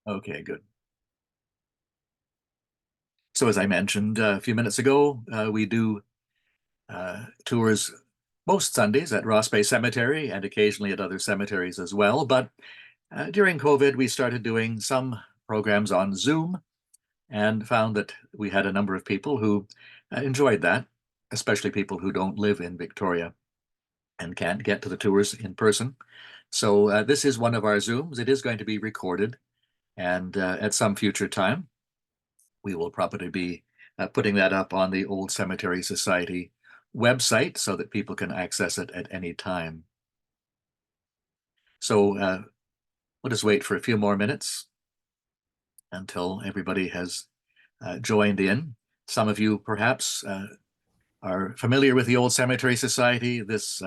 Okay, good. So as I mentioned a few minutes ago, we do tours most Sundays at Ross Bay Cemetery and occasionally at other cemeteries as well. But during COVID, we started doing some programs on Zoom and found that we had a number of people who enjoyed that, especially people who don't live in Victoria and can't get to the tours in person. So this is one of our Zooms. It is going to be recorded, and at some future time, we will probably be putting that up on the Old Cemetery Society website so that people can access it at any time. So we'll just wait for a few more minutes until everybody has joined in. Some of you perhaps are familiar with the Old Cemetery Society. This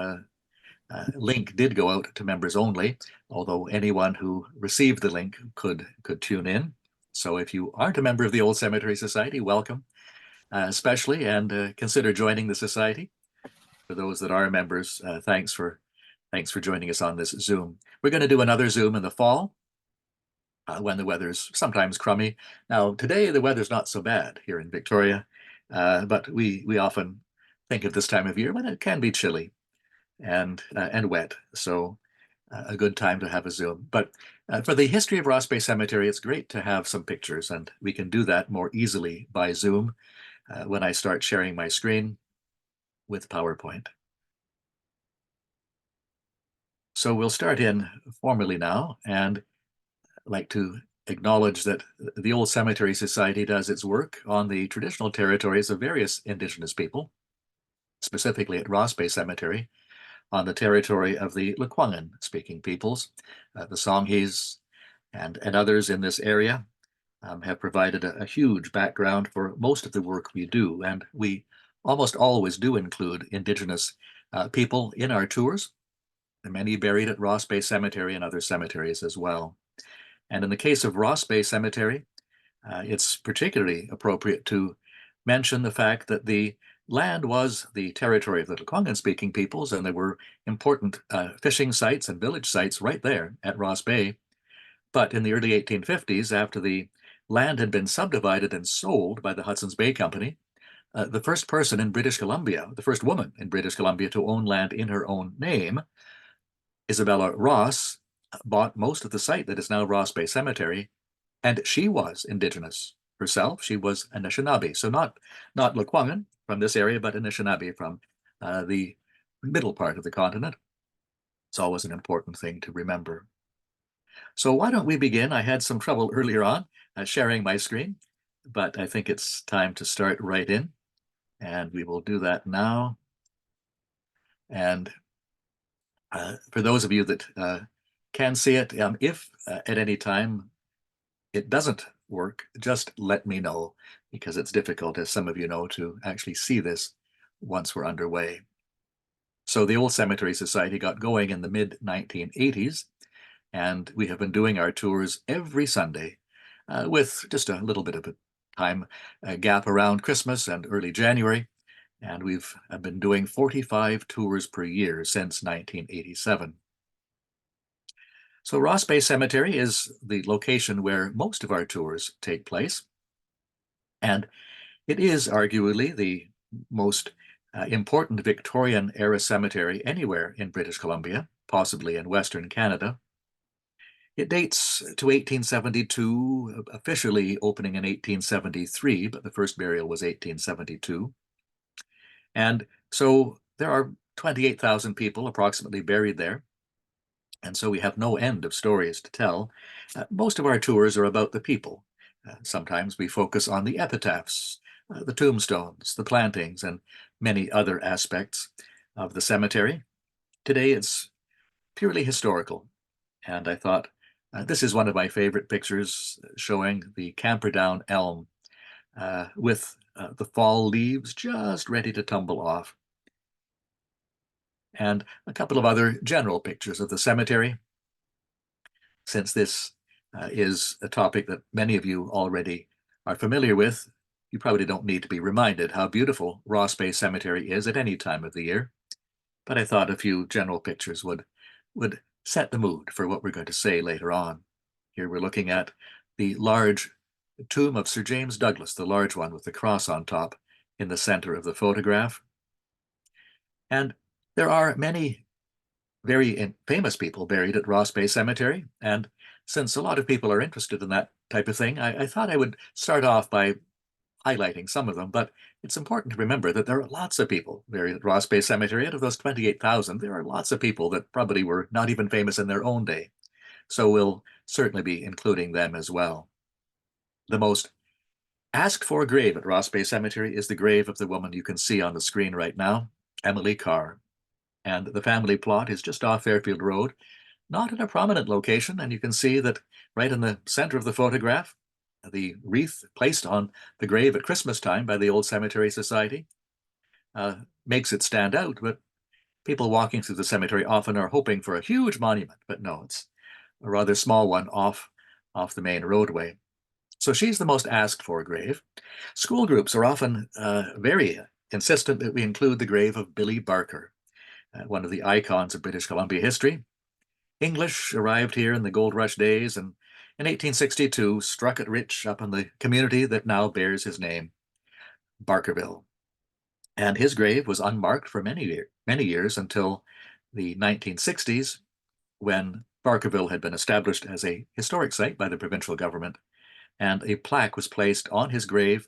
link did go out to members only, although anyone who received the link could tune in. So if you aren't a member of the Old Cemetery Society, welcome, especially, and consider joining the society. For those that are members, thanks for joining us on this Zoom. We're going to do another Zoom in the fall when the weather's sometimes crummy. Now, today the weather's not so bad here in Victoria, but we often think of this time of year when it can be chilly and wet. So a good time to have a Zoom. But for the history of Ross Bay Cemetery, it's great to have some pictures, and we can do that more easily by Zoom when I start sharing my screen with PowerPoint. So we'll start in formally now, and I'd like to acknowledge that the Old Cemetery Society does its work on the traditional territories of various Indigenous people, specifically at Ross Bay Cemetery, on the territory of the Lekwungen speaking peoples. The Songhees and others in this area have provided a huge background for most of the work we do, and we almost always do include Indigenous people in our tours, and many buried at Ross Bay Cemetery and other cemeteries as well. And in the case of Ross Bay Cemetery, it's particularly appropriate to mention the fact that the land was the territory of the Lekwungen-speaking peoples, and there were important fishing sites and village sites right there at Ross Bay. But in the early 1850s, after the land had been subdivided and sold by the Hudson's Bay Company, the first person in British Columbia, the first woman in British Columbia to own land in her own name, Isabella Ross, bought most of the site that is now Ross Bay Cemetery, and she was Indigenous herself. She was Anishinaabe, so not Lekwungen from this area, but Anishinaabe from the middle part of the continent. It's always an important thing to remember. So why don't we begin? I had some trouble earlier on sharing my screen, but I think it's time to start right in, and we will do that now. And for those of you that can see it, if at any time it doesn't work, just let me know, because it's difficult, as some of you know, to actually see this once we're underway. So the Old Cemetery Society got going in the mid-1980s, and we have been doing our tours every Sunday with just a little bit of a time gap around Christmas and early January. And we've been doing 45 tours per year since 1987. So Ross Bay Cemetery is the location where most of our tours take place. And it is arguably the most important Victorian era cemetery anywhere in British Columbia, possibly in Western Canada. It dates to 1872, officially opening in 1873, but the first burial was 1872. And so there are 28,000 people approximately buried there. And so we have no end of stories to tell. Most of our tours are about the people. Sometimes we focus on the epitaphs, the tombstones, the plantings, and many other aspects of the cemetery. Today it's purely historical. And I thought this is one of my favorite pictures showing the Camperdown elm with the fall leaves just ready to tumble off. And a couple of other general pictures of the cemetery. Since this is a topic that many of you already are familiar with, you probably don't need to be reminded how beautiful Ross Bay Cemetery is at any time of the year. But I thought a few general pictures would set the mood for what we're going to say later on. Here we're looking at the large tomb of Sir James Douglas, the large one with the cross on top in the center of the photograph. And there are many very famous people buried at Ross Bay Cemetery. And since a lot of people are interested in that type of thing, I thought I would start off by highlighting some of them. But it's important to remember that there are lots of people buried at Ross Bay Cemetery. Out of those 28,000, there are lots of people that probably were not even famous in their own day. So we'll certainly be including them as well. The most asked for grave at Ross Bay Cemetery is the grave of the woman you can see on the screen right now, Emily Carr. And the family plot is just off Fairfield Road, not in a prominent location. And you can see that right in the center of the photograph, the wreath placed on the grave at Christmas time by the Old Cemetery Society makes it stand out. But people walking through the cemetery often are hoping for a huge monument, but no, it's a rather small one off the main roadway. So she's the most asked for grave. School groups are often very insistent that we include the grave of Billy Barker, one of the icons of British Columbia history. English arrived here in the gold rush days and in 1862 struck it rich up in the community that now bears his name, Barkerville. And his grave was unmarked for many years until the 1960s, when Barkerville had been established as a historic site by the provincial government, and a plaque was placed on his grave.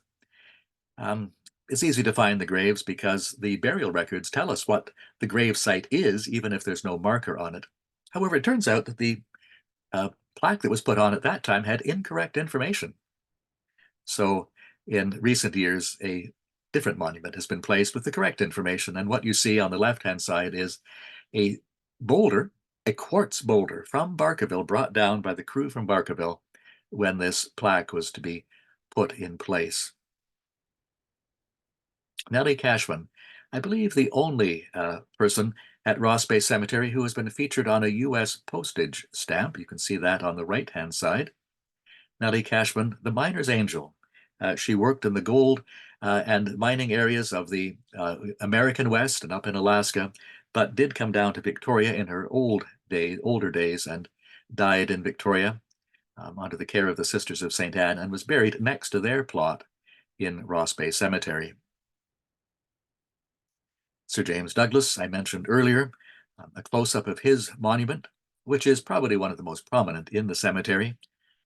It's easy to find the graves because the burial records tell us what the grave site is, even if there's no marker on it. However, it turns out that the plaque that was put on at that time had incorrect information. So in recent years, a different monument has been placed with the correct information. And what you see on the left-hand side is a boulder, a quartz boulder from Barkerville, brought down by the crew from Barkerville when this plaque was to be put in place. Nellie Cashman, I believe the only person at Ross Bay Cemetery who has been featured on a U.S. postage stamp. You can see that on the right-hand side. Nellie Cashman, the miner's angel. She worked in the gold and mining areas of the American West and up in Alaska, but did come down to Victoria in her older days and died in Victoria under the care of the Sisters of St. Anne and was buried next to their plot in Ross Bay Cemetery. Sir James Douglas, I mentioned earlier, a close-up of his monument, which is probably one of the most prominent in the cemetery.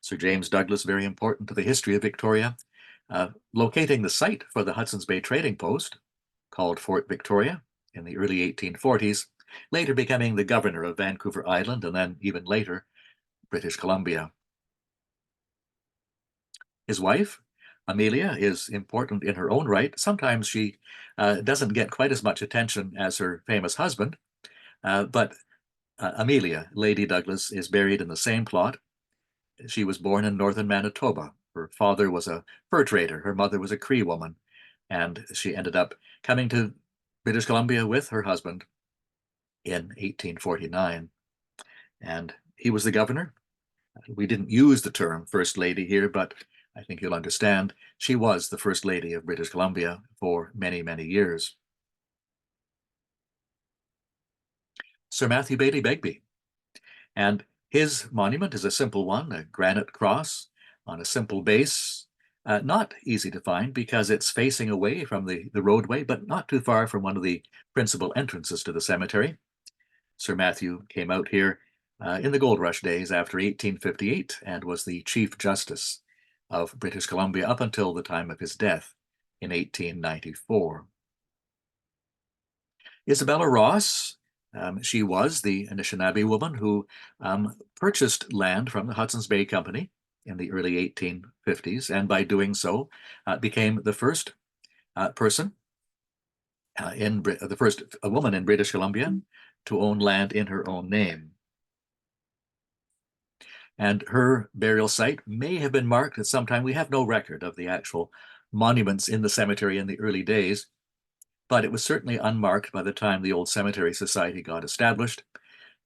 Sir James Douglas, very important to the history of Victoria, locating the site for the Hudson's Bay Trading Post, called Fort Victoria, in the early 1840s, later becoming the governor of Vancouver Island and then even later British Columbia. His wife, Amelia, is important in her own right. Sometimes she doesn't get quite as much attention as her famous husband, but Amelia, Lady Douglas, is buried in the same plot. She was born in northern Manitoba. Her father was a fur trader. Her mother was a Cree woman, and she ended up coming to British Columbia with her husband in 1849. And he was the governor. We didn't use the term First Lady here, but I think you'll understand she was the First Lady of British Columbia for many, many years. Sir Matthew Bailey Begbie. And his monument is a simple one, a granite cross on a simple base. Not easy to find because it's facing away from the roadway, but not too far from one of the principal entrances to the cemetery. Sir Matthew came out here in the gold rush days after 1858 and was the Chief Justice of British Columbia up until the time of his death in 1894. Isabella Ross, she was the Anishinaabe woman who purchased land from the Hudson's Bay Company in the early 1850s, and by doing so became the first person the first woman in British Columbia to own land in her own name. And her burial site may have been marked at some time. We have no record of the actual monuments in the cemetery in the early days, but it was certainly unmarked by the time the Old Cemetery Society got established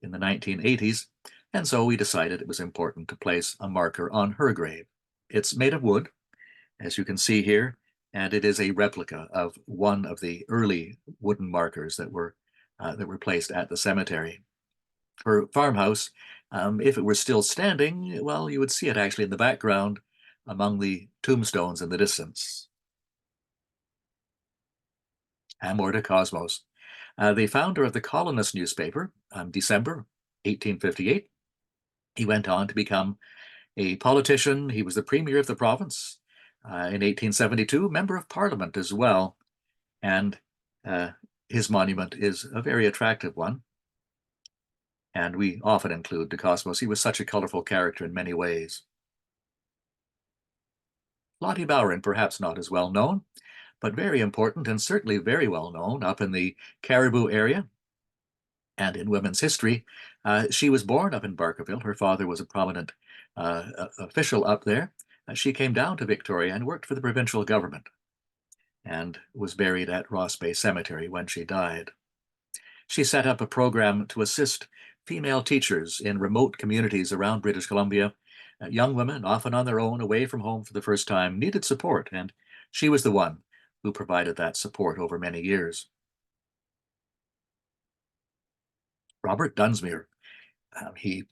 in the 1980s, and so we decided it was important to place a marker on her grave. It's made of wood, as you can see here, and it is a replica of one of the early wooden markers that were placed at the cemetery. Her farmhouse If it were still standing, well, you would see it actually in the background among the tombstones in the distance. Amor de Cosmos, the founder of the Colonist newspaper, December 1858. He went on to become a politician. He was the premier of the province in 1872, member of parliament as well. And uh, his monument is a very attractive one. And we often include de Cosmos. He was such a colorful character in many ways. Lottie Bowring, perhaps not as well known, but very important and certainly very well known up in the Caribou area and in women's history. She was born up in Barkerville. Her father was a prominent official up there. She came down to Victoria and worked for the provincial government and was buried at Ross Bay Cemetery when she died. She set up a program to assist female teachers in remote communities around British Columbia. Young women, often on their own, away from home for the first time, needed support, and she was the one who provided that support over many years. Robert Dunsmuir, he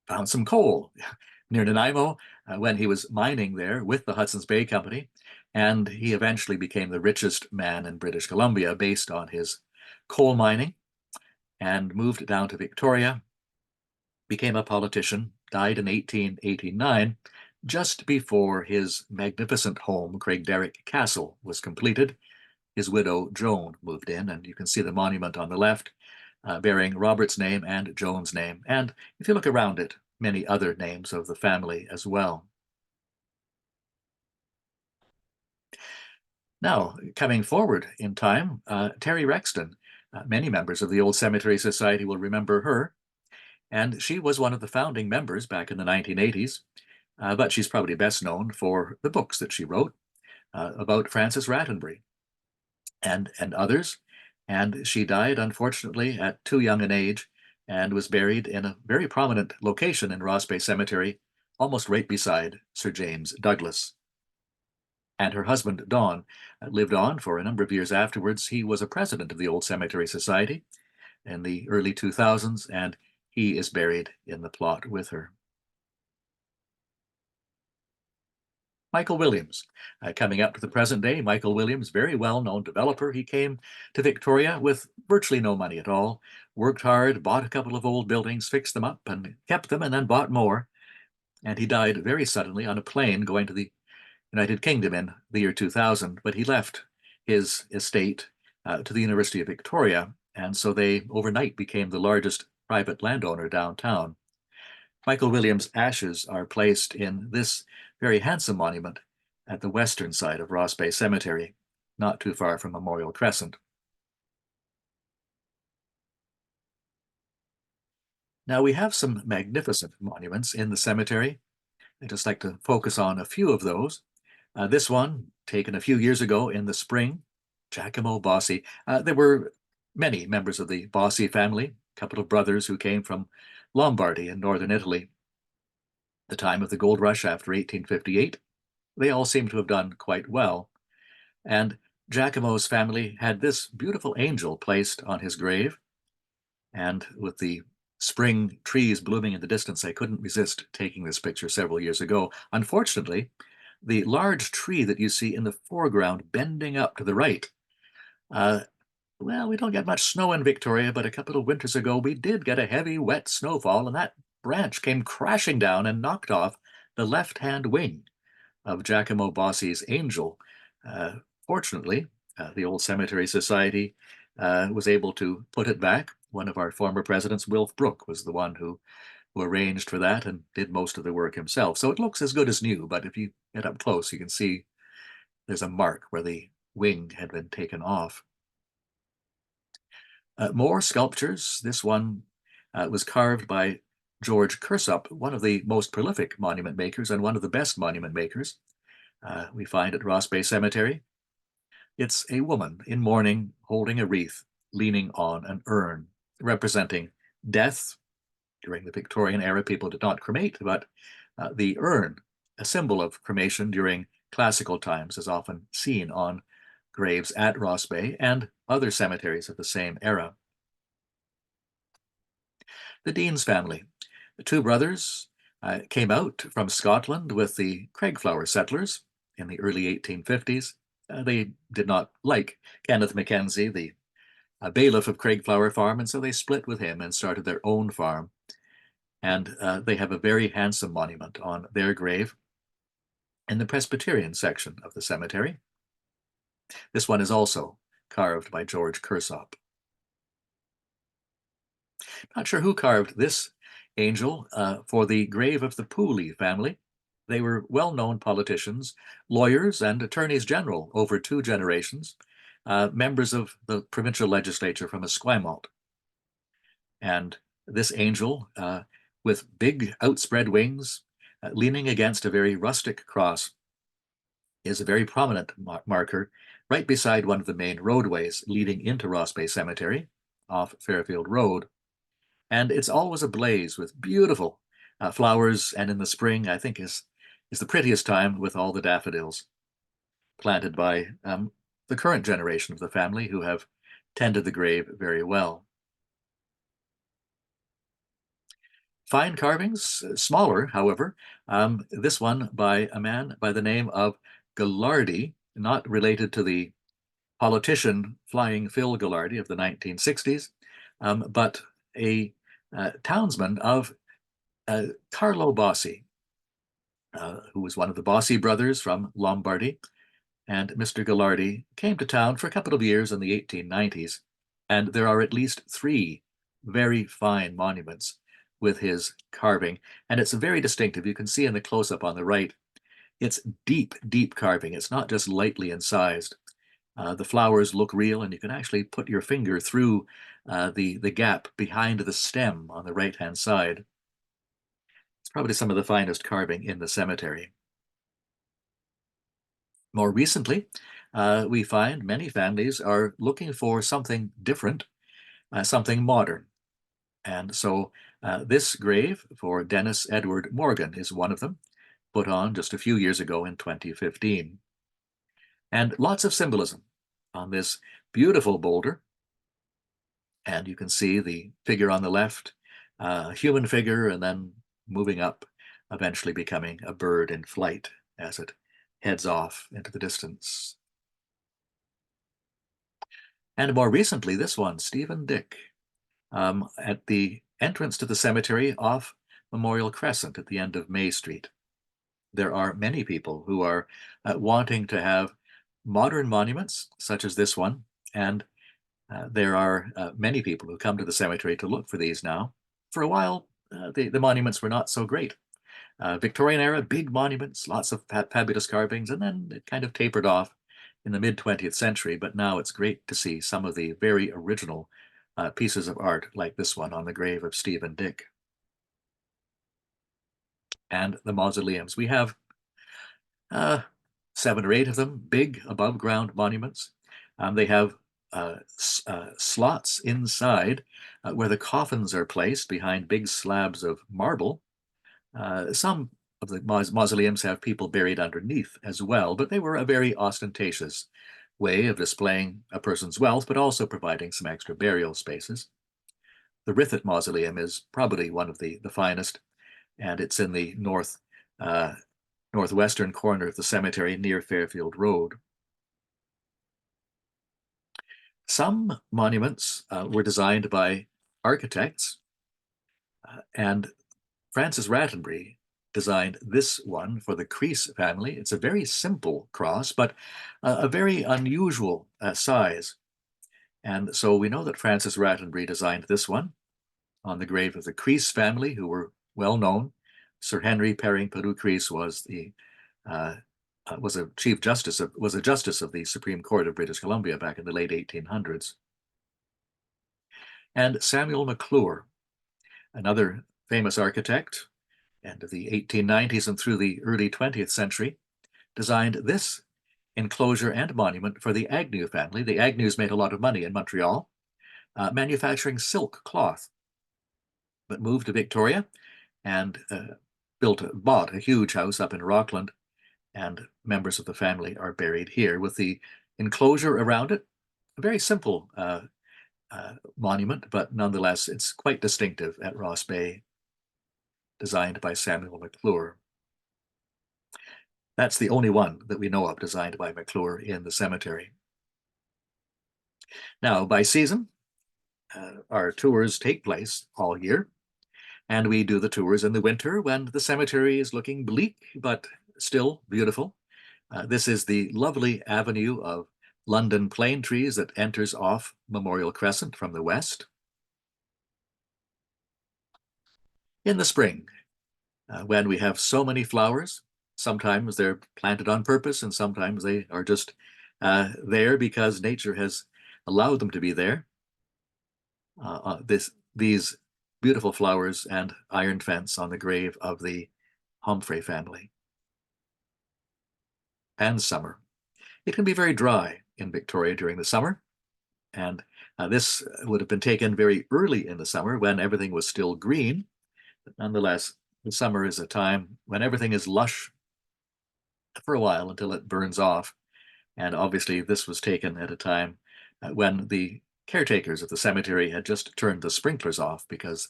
found some coal near Nanaimo when he was mining there with the Hudson's Bay Company, and he eventually became the richest man in British Columbia based on his coal mining, and moved down to Victoria, became a politician, died in 1889, just before his magnificent home, Craigderrick Castle, was completed. His widow, Joan, moved in, and you can see the monument on the left bearing Robert's name and Joan's name. And if you look around it, many other names of the family as well. Now, coming forward in time, Terry Rexton, many members of the old Cemetery Society will remember her, and she was one of the founding members back in the 1980s, but she's probably best known for the books that she wrote about Francis Rattenbury and others. And she died, unfortunately, at too young an age and was buried in a very prominent location in Ross Bay Cemetery, almost right beside Sir James Douglas. And her husband, Don, lived on for a number of years afterwards. He was a president of the Old Cemetery Society in the early 2000s, and he is buried in the plot with her. Michael Williams, coming up to the present day. Michael Williams, very well-known developer. He came to Victoria with virtually no money at all, worked hard, bought a couple of old buildings, fixed them up, and kept them, and then bought more. And he died very suddenly on a plane going to the United Kingdom in the year 2000, but he left his estate to the University of Victoria, and so they overnight became the largest private landowner downtown. Michael Williams' ashes are placed in this very handsome monument at the western side of Ross Bay Cemetery, not too far from Memorial Crescent. Now we have some magnificent monuments in the cemetery. I'd just like to focus on a few of those. This one, taken a few years ago in the spring, Giacomo Bossi. There were many members of the Bossi family, a couple of brothers who came from Lombardy in northern Italy. The time of the gold rush after 1858, they all seem to have done quite well. And Giacomo's family had this beautiful angel placed on his grave. And with the spring trees blooming in the distance, I couldn't resist taking this picture several years ago. Unfortunately, the large tree that you see in the foreground bending up to the right, well, we don't get much snow in Victoria, but a couple of winters ago we did get a heavy, wet snowfall, and that branch came crashing down and knocked off the left-hand wing of Giacomo Bossi's angel. Fortunately, the Old Cemetery Society was able to put it back. One of our former presidents, Wilf Brooke, was the one who arranged for that and did most of the work himself. So it looks as good as new, but if you get up close, you can see there's a mark where the wing had been taken off. More sculptures. This one was carved by George Kirsup, one of the most prolific monument makers and one of the best monument makers we find at Ross Bay Cemetery. It's a woman in mourning holding a wreath, leaning on an urn, representing death. During the Victorian era, people did not cremate, but the urn, a symbol of cremation during classical times, is often seen on graves at Ross Bay and other cemeteries of the same era. The Dean's family. Two brothers came out from Scotland with the Craigflower settlers in the early 1850s. They did not like Kenneth Mackenzie, the bailiff of Craigflower Farm, and so they split with him and started their own farm. And they have a very handsome monument on their grave in the Presbyterian section of the cemetery. This one is also carved by George Kersop. Not sure who carved this angel for the grave of the Pooley family. They were well-known politicians, lawyers, and attorneys general over two generations, members of the provincial legislature from Esquimalt. And this angel, with big outspread wings, leaning against a very rustic cross, is a very prominent marker right beside one of the main roadways leading into Ross Bay Cemetery off Fairfield Road. And it's always ablaze with beautiful flowers, and in the spring, I think, is the prettiest time with all the daffodils planted by the current generation of the family who have tended the grave very well. Fine carvings, smaller, however. This one by a man by the name of Gallardi, not related to the politician Flying Phil Gallardi of the 1960s, but a townsman of Carlo Bossi, who was one of the Bossi brothers from Lombardy. And Mr. Gallardi came to town for a couple of years in the 1890s, and there are at least three very fine monuments with his carving, and it's very distinctive. You can see in the close-up on the right, it's deep, deep carving. It's not just lightly incised. The flowers look real, and you can actually put your finger through the gap behind the stem on the right-hand side. It's probably some of the finest carving in the cemetery. More recently, we find many families are looking for something different, something modern. And so this grave for Dennis Edward Morgan is one of them, put on just a few years ago in 2015. And lots of symbolism on this beautiful boulder. And you can see the figure on the left, human figure, and then moving up, eventually becoming a bird in flight as it heads off into the distance. And more recently, this one, Stephen Dick, at the entrance to the cemetery off Memorial Crescent at the end of May Street. There are many people who are wanting to have modern monuments, such as this one, and there are many people who come to the cemetery to look for these now. For a while, the monuments were not so great. Victorian era, big monuments, lots of fabulous carvings, and then it kind of tapered off in the mid-20th century, but now it's great to see some of the very original pieces of art like this one on the grave of Stephen Dick. And the mausoleums. We have 7 or 8 of them, big above-ground monuments. They have slots inside where the coffins are placed behind big slabs of marble. Some of the mausoleums have people buried underneath as well, but they were a very ostentatious way of displaying a person's wealth, but also providing some extra burial spaces. The Rithett Mausoleum is probably one of the finest, and it's in the northwestern corner of the cemetery near Fairfield Road. Some monuments were designed by architects, and Francis Rattenbury designed this one for the Crease family. It's a very simple cross, but a very unusual size. And so we know that Francis Rattenbury designed this one on the grave of the Crease family, who were well known. Sir Henry Perring Peru Crease was a justice of the Supreme Court of British Columbia back in the late 1800s. And Samuel McClure, another famous architect, end of the 1890s and through the early 20th century, designed this enclosure and monument for the Agnew family. The Agnews made a lot of money in Montreal, manufacturing silk cloth, but moved to Victoria and bought a huge house up in Rockland, and members of the family are buried here with the enclosure around it. A very simple monument, but nonetheless, it's quite distinctive at Ross Bay. designed by Samuel McClure. That's the only one that we know of designed by McClure in the cemetery. Now, by season, our tours take place all year, and we do the tours in the winter when the cemetery is looking bleak but still beautiful. This is the lovely avenue of London plane trees that enters off Memorial Crescent from the west. In the spring, when we have so many flowers, sometimes they're planted on purpose and sometimes they are just there because nature has allowed them to be there. These beautiful flowers and iron fence on the grave of the Humphrey family. And summer. It can be very dry in Victoria during the summer, and this would have been taken very early in the summer when everything was still green. But nonetheless, the summer is a time when everything is lush for a while until it burns off. And obviously, this was taken at a time when the caretakers of the cemetery had just turned the sprinklers off because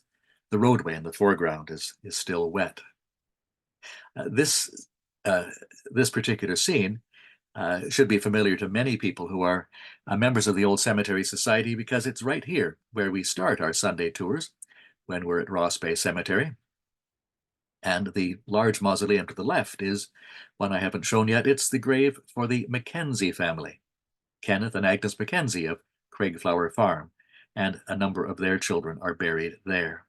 the roadway in the foreground is still wet. This particular scene should be familiar to many people who are members of the Old Cemetery Society because it's right here where we start our Sunday tours when we're at Ross Bay Cemetery. And the large mausoleum to the left is one I haven't shown yet. It's the grave for the Mackenzie family, Kenneth and Agnes Mackenzie of Craigflower Farm, and a number of their children are buried there.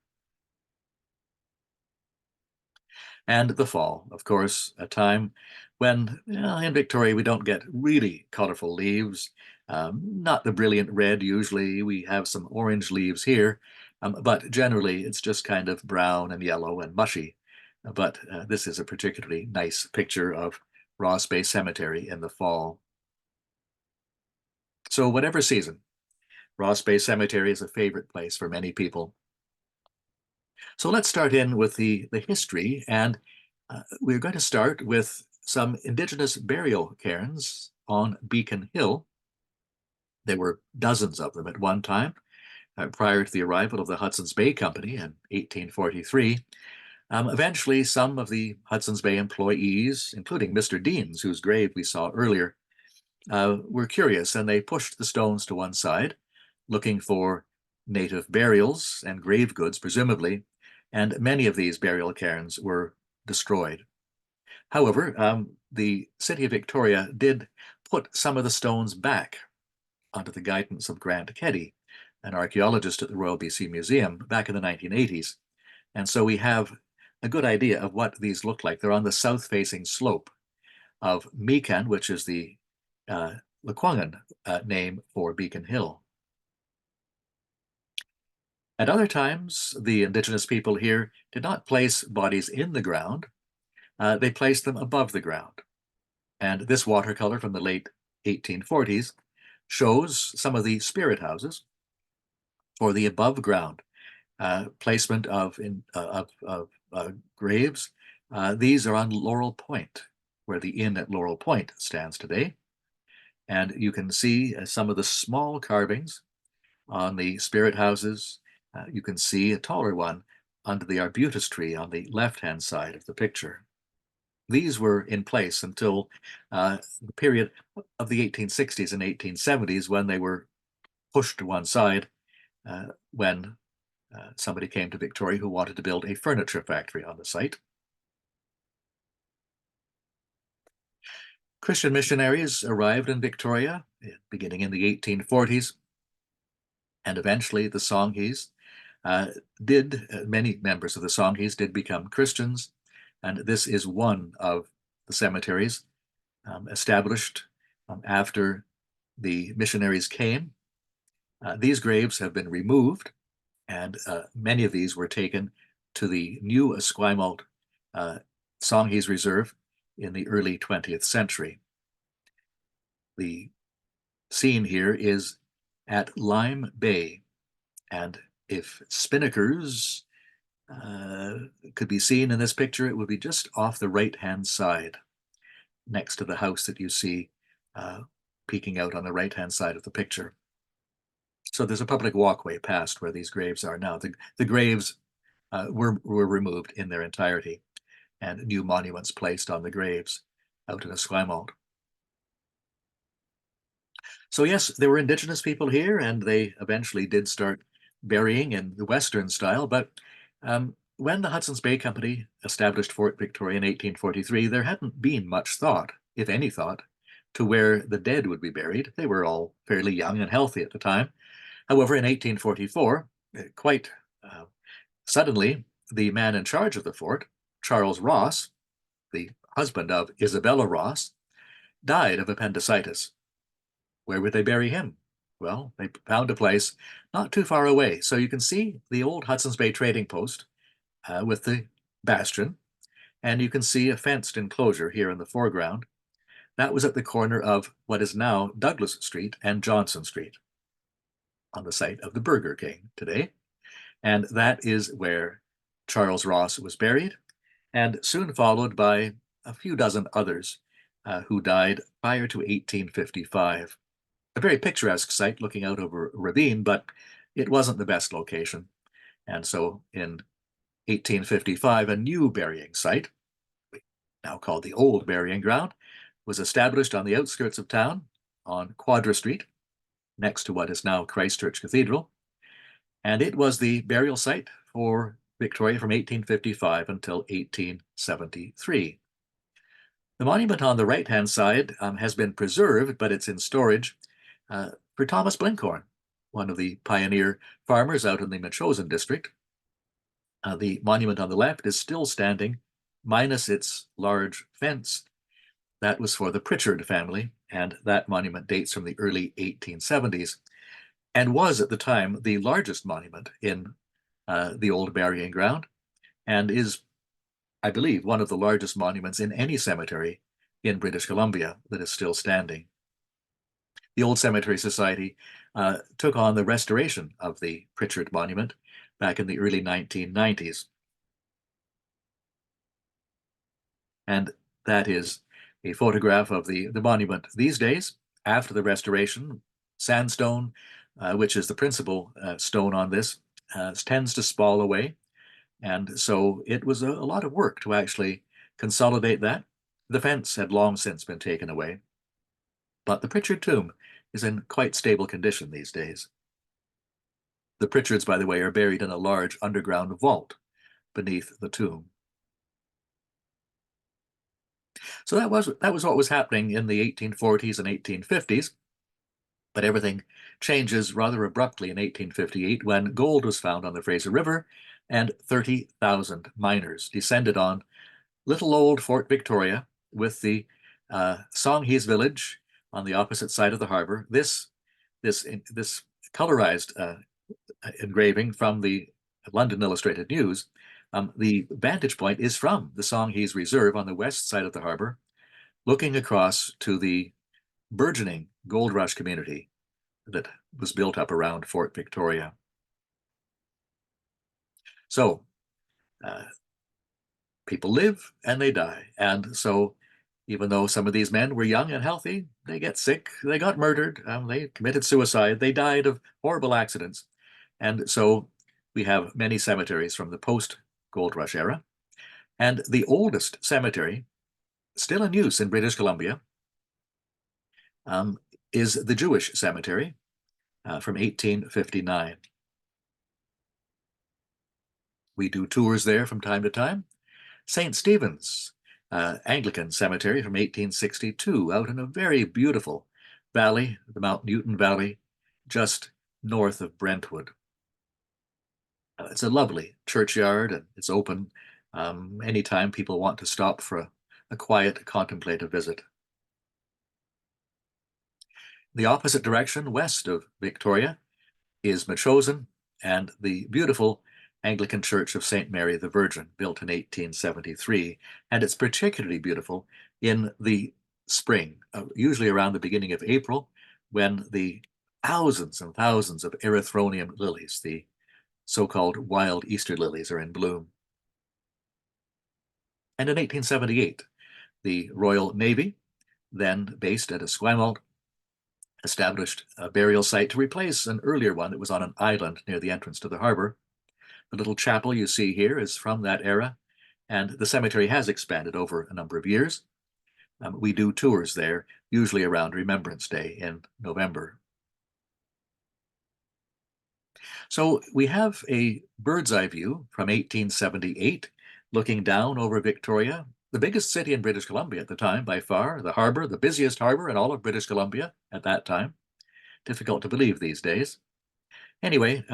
And the fall, of course, a time when in Victoria we don't get really colorful leaves, not the brilliant red usually. We have some orange leaves here, but generally it's just kind of brown and yellow and mushy. But this is a particularly nice picture of Ross Bay Cemetery in the fall. So whatever season, Ross Bay Cemetery is a favorite place for many people. So let's start in with the history, and we're going to start with some Indigenous burial cairns on Beacon Hill. There were dozens of them at one time, prior to the arrival of the Hudson's Bay Company in 1843. Eventually, some of the Hudson's Bay employees, including Mr. Deans, whose grave we saw earlier, were curious, and they pushed the stones to one side, looking for native burials and grave goods, presumably, and many of these burial cairns were destroyed. However, the city of Victoria did put some of the stones back under the guidance of Grant Keddy, an archaeologist at the Royal BC Museum back in the 1980s. And so we have a good idea of what these look like. They're on the south-facing slope of Meekan, which is the Lekwungen name for Beacon Hill. At other times, the Indigenous people here did not place bodies in the ground. They placed them above the ground. And this watercolor from the late 1840s shows some of the spirit houses for the above ground placement of graves. These are on Laurel Point, where the inn at Laurel Point stands today. And you can see some of the small carvings on the spirit houses. You can see a taller one under the arbutus tree on the left-hand side of the picture. These were in place until the period of the 1860s and 1870s when they were pushed to one side when somebody came to Victoria who wanted to build a furniture factory on the site. Christian missionaries arrived in Victoria beginning in the 1840s, and eventually the Songhees many members of the Songhees did become Christians, and this is one of the cemeteries established after the missionaries came. These graves have been removed, and many of these were taken to the new Esquimalt Songhees Reserve in the early 20th century. The scene here is at Lime Bay, and if spinnakers could be seen in this picture, it would be just off the right-hand side, next to the house that you see peeking out on the right-hand side of the picture. So there's a public walkway past where these graves are now. The graves were removed in their entirety, and new monuments placed on the graves out in Esquimalt. So yes, there were indigenous people here, and they eventually did start burying in the Western style. But when the Hudson's Bay Company established Fort Victoria in 1843, there hadn't been much thought, if any thought, to where the dead would be buried. They were all fairly young and healthy at the time. However, in 1844, quite suddenly, the man in charge of the fort, Charles Ross, the husband of Isabella Ross, died of appendicitis. Where would they bury him? Well, they found a place not too far away. So you can see the old Hudson's Bay trading post with the bastion, and you can see a fenced enclosure here in the foreground. That was at the corner of what is now Douglas Street and Johnson Street, on the site of the Burger King today. And that is where Charles Ross was buried, and soon followed by a few dozen others who died prior to 1855. A very picturesque site looking out over a ravine, but it wasn't the best location. And so in 1855, a new burying site, now called the Old Burying Ground, was established on the outskirts of town on Quadra Street, next to what is now Christchurch Cathedral. And it was the burial site for Victoria from 1855 until 1873. The monument on the right-hand side has been preserved, but it's in storage for Thomas Blinkhorn, one of the pioneer farmers out in the Metchosin district. The monument on the left is still standing, minus its large fence. That was for the Pritchard family, and that monument dates from the early 1870s and was at the time the largest monument in the old burying ground, and is, I believe, one of the largest monuments in any cemetery in British Columbia that is still standing. The Old Cemetery Society took on the restoration of the Pritchard Monument back in the early 1990s. And that is a photograph of the monument these days. After the restoration, sandstone, which is the principal stone on this, tends to spall away. And so it was a lot of work to actually consolidate that. The fence had long since been taken away. But the Pritchard tomb is in quite stable condition these days. The Pritchards, by the way, are buried in a large underground vault beneath the tomb. So that was what was happening in the 1840s and 1850s. But everything changes rather abruptly in 1858 when gold was found on the Fraser River and 30,000 miners descended on little old Fort Victoria with the Songhees village on the opposite side of the harbor. This colorized engraving from the London Illustrated News, the vantage point is from the Songhees Reserve on the west side of the harbor, looking across to the burgeoning gold rush community that was built up around Fort Victoria. So people live and they die. And so even though some of these men were young and healthy, they get sick, they got murdered, they committed suicide, they died of horrible accidents. And so we have many cemeteries from the post-gold rush era. And the oldest cemetery, still in use in British Columbia, is the Jewish cemetery from 1859. We do tours there from time to time. St. Stephen's Anglican Cemetery from 1862, out in a very beautiful valley, the Mount Newton Valley, just north of Brentwood. It's a lovely churchyard, and it's open anytime people want to stop for a quiet, contemplative visit. The opposite direction, west of Victoria, is Metchosin and the beautiful Anglican Church of St. Mary the Virgin, built in 1873. And it's particularly beautiful in the spring, usually around the beginning of April, when the thousands and thousands of erythronium lilies, the so-called wild Easter lilies, are in bloom. And in 1878, the Royal Navy, then based at Esquimalt, established a burial site to replace an earlier one that was on an island near the entrance to the harbor. The little chapel you see here is from that era, and the cemetery has expanded over a number of years. We do tours there, usually around Remembrance Day in November. So we have a bird's eye view from 1878, looking down over Victoria, the biggest city in British Columbia at the time by far, the harbor, the busiest harbor in all of British Columbia at that time. Difficult to believe these days. Anyway,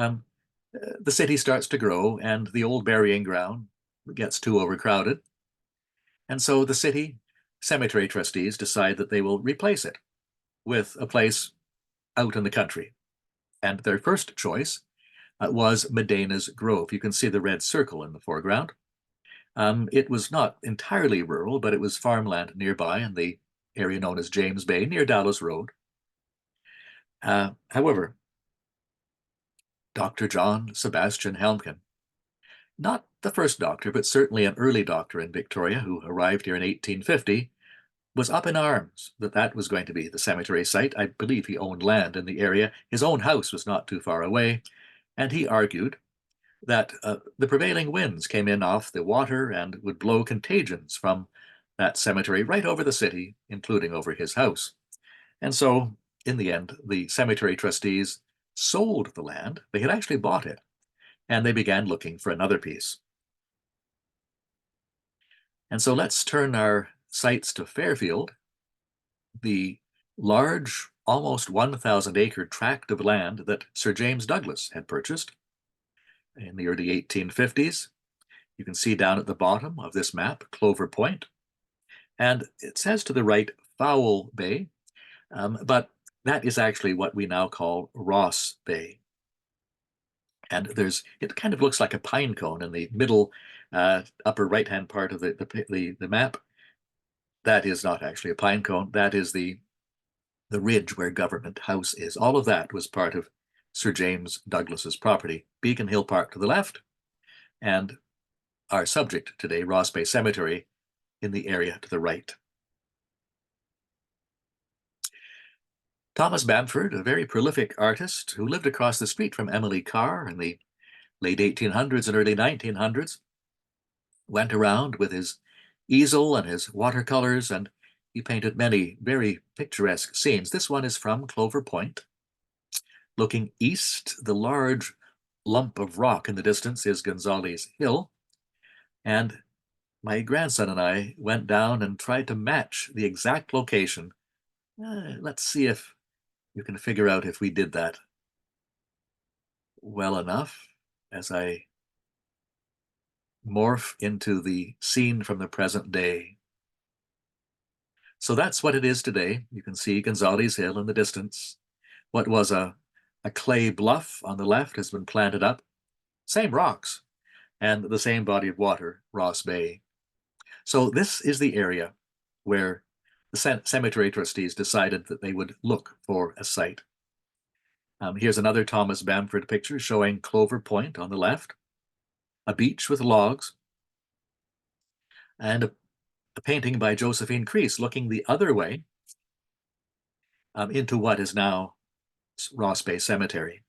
the city starts to grow and the old burying ground gets too overcrowded. And so the city cemetery trustees decide that they will replace it with a place out in the country. And their first choice was Medena's Grove. You can see the red circle in the foreground. It was not entirely rural, but it was farmland nearby in the area known as James Bay, near Dallas Road. However, Dr. John Sebastian Helmken, not the first doctor, but certainly an early doctor in Victoria who arrived here in 1850, was up in arms that that was going to be the cemetery site. I believe he owned land in the area. His own house was not too far away, and he argued that the prevailing winds came in off the water and would blow contagions from that cemetery right over the city, including over his house. And so, in the end, the cemetery trustees sold the land. They had actually bought it, and they began looking for another piece. And so let's turn our sights to Fairfield, the large, almost 1,000-acre tract of land that Sir James Douglas had purchased in the early 1850s. You can see down at the bottom of this map, Clover Point. And it says to the right, Foul Bay, but that is actually what we now call Ross Bay. And it kind of looks like a pine cone in the middle upper right-hand part of the map. That is not actually a pine cone. That is the ridge where Government House is. All of that was part of Sir James Douglas's property. Beacon Hill Park to the left, and our subject today, Ross Bay Cemetery, in the area to the right. Thomas Bamford, a very prolific artist who lived across the street from Emily Carr in the late 1800s and early 1900s, went around with his easel and his watercolors, and he painted many very picturesque scenes. This one is from Clover Point. Looking east, the large lump of rock in the distance is Gonzales Hill, and my grandson and I went down and tried to match the exact location. Let's see if you can figure out if we did that well enough as I morph into the scene from the present day. So that's what it is today. You can see Gonzales Hill in the distance. What was a clay bluff on the left has been planted up. Same rocks and the same body of water, Ross Bay. So this is the area where the cemetery trustees decided that they would look for a site. Here's another Thomas Bamford picture showing Clover Point on the left, a beach with logs, and a painting by Josephine Crease looking the other way into what is now Ross Bay Cemetery.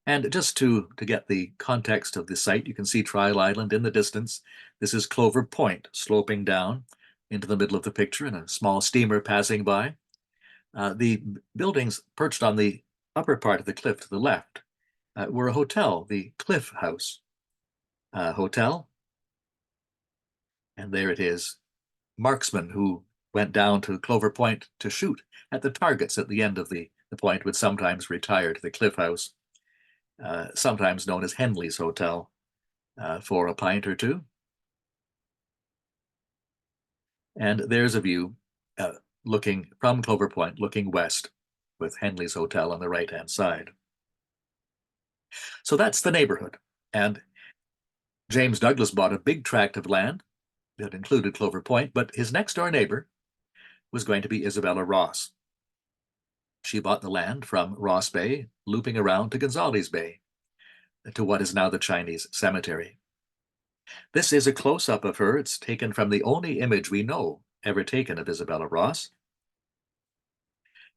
And just to get the context of the site, you can see Trial Island in the distance. This is Clover Point sloping down into the middle of the picture and a small steamer passing by. The buildings perched on the upper part of the cliff to the left were a hotel, the Cliff House Hotel. And there it is, marksmen who went down to Clover Point to shoot at the targets at the end of the point would sometimes retire to the Cliff House, sometimes known as Henley's Hotel, for a pint or two. And there's a view looking from Clover Point, looking west, with Henley's Hotel on the right-hand side. So that's the neighborhood. And James Douglas bought a big tract of land that included Clover Point, but his next-door neighbor was going to be Isabella Ross. She bought the land from Ross Bay, looping around to Gonzales Bay, to what is now the Chinese Cemetery. This is a close-up of her. It's taken from the only image we know ever taken of Isabella Ross.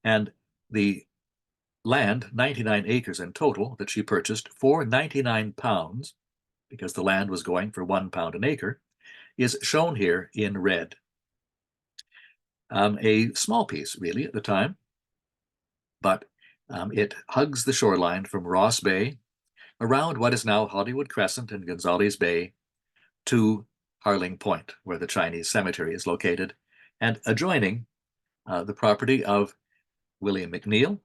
And the land, 99 acres in total, that she purchased for £99, because the land was going for £1 an acre, is shown here in red. A small piece, really, at the time, but it hugs the shoreline from Ross Bay around what is now Hollywood Crescent and Gonzales Bay to Harling Point, where the Chinese cemetery is located, and adjoining the property of William McNeill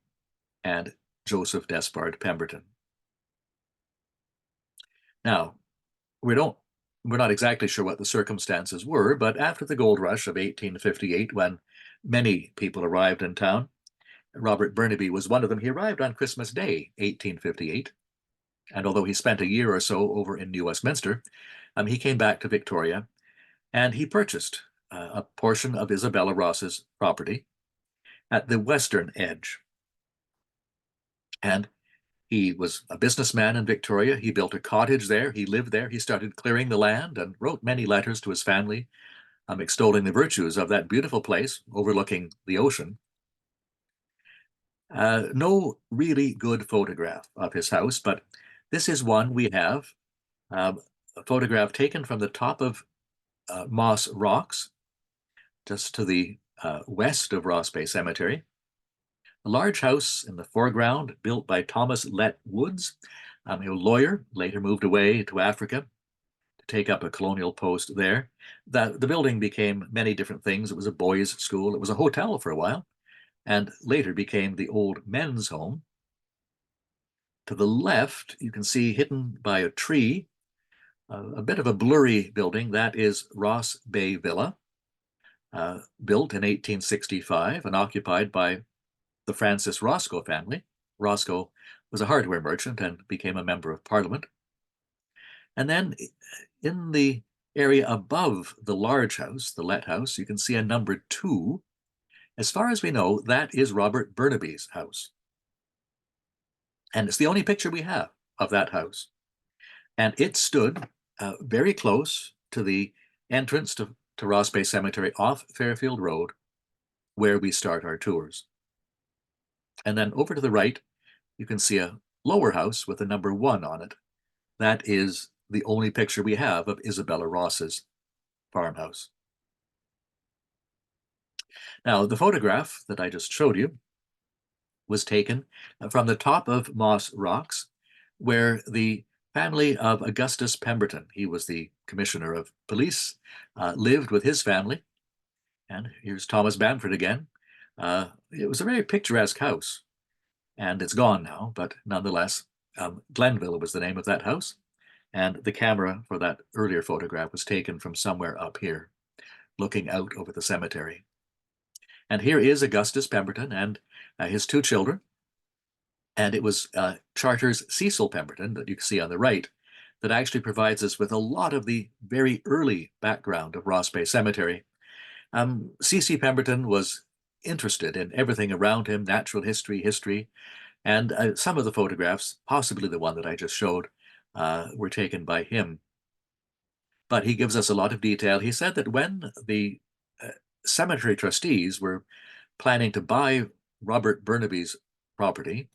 and Joseph Despard Pemberton. Now, we're not exactly sure what the circumstances were, but after the gold rush of 1858, when many people arrived in town, Robert Burnaby was one of them. He arrived on Christmas Day, 1858, and although he spent a year or so over in New Westminster, he came back to Victoria, and he purchased a portion of Isabella Ross's property at the western edge. And he was a businessman in Victoria. He built a cottage there. He lived there. He started clearing the land and wrote many letters to his family, extolling the virtues of that beautiful place overlooking the ocean. No really good photograph of his house, but this is one we have, a photograph taken from the top of Moss Rocks, just to the west of Ross Bay Cemetery. A large house in the foreground built by Thomas Lett Woods, a lawyer, later moved away to Africa to take up a colonial post there. The building became many different things. It was a boys' school. It was a hotel for a while, and later became the old men's home. To the left, you can see hidden by a tree, a bit of a blurry building. That is Ross Bay Villa, built in 1865 and occupied by the Francis Roscoe family. Roscoe was a hardware merchant and became a member of Parliament. And then in the area above the large house, the Lett House, you can see a number 2. As far as we know, that is Robert Burnaby's house. And it's the only picture we have of that house. And it stood very close to the entrance to Ross Bay Cemetery off Fairfield Road, where we start our tours. And then over to the right, you can see a lower house with a number 1 on it. That is the only picture we have of Isabella Ross's farmhouse. Now, the photograph that I just showed you was taken from the top of Moss Rocks, where the family of Augustus Pemberton, he was the commissioner of police, lived with his family. And here's Thomas Bamford again. It was a very picturesque house, and it's gone now, but nonetheless, Glenville was the name of that house, and the camera for that earlier photograph was taken from somewhere up here, looking out over the cemetery. And here is Augustus Pemberton and his 2 children, and it was Charter's Cecil Pemberton that you can see on the right that actually provides us with a lot of the very early background of Ross Bay Cemetery. C.C. Pemberton was interested in everything around him, natural history, and some of the photographs, possibly the one that I just showed, were taken by him. But he gives us a lot of detail. He said that when the cemetery trustees were planning to buy Robert Burnaby's property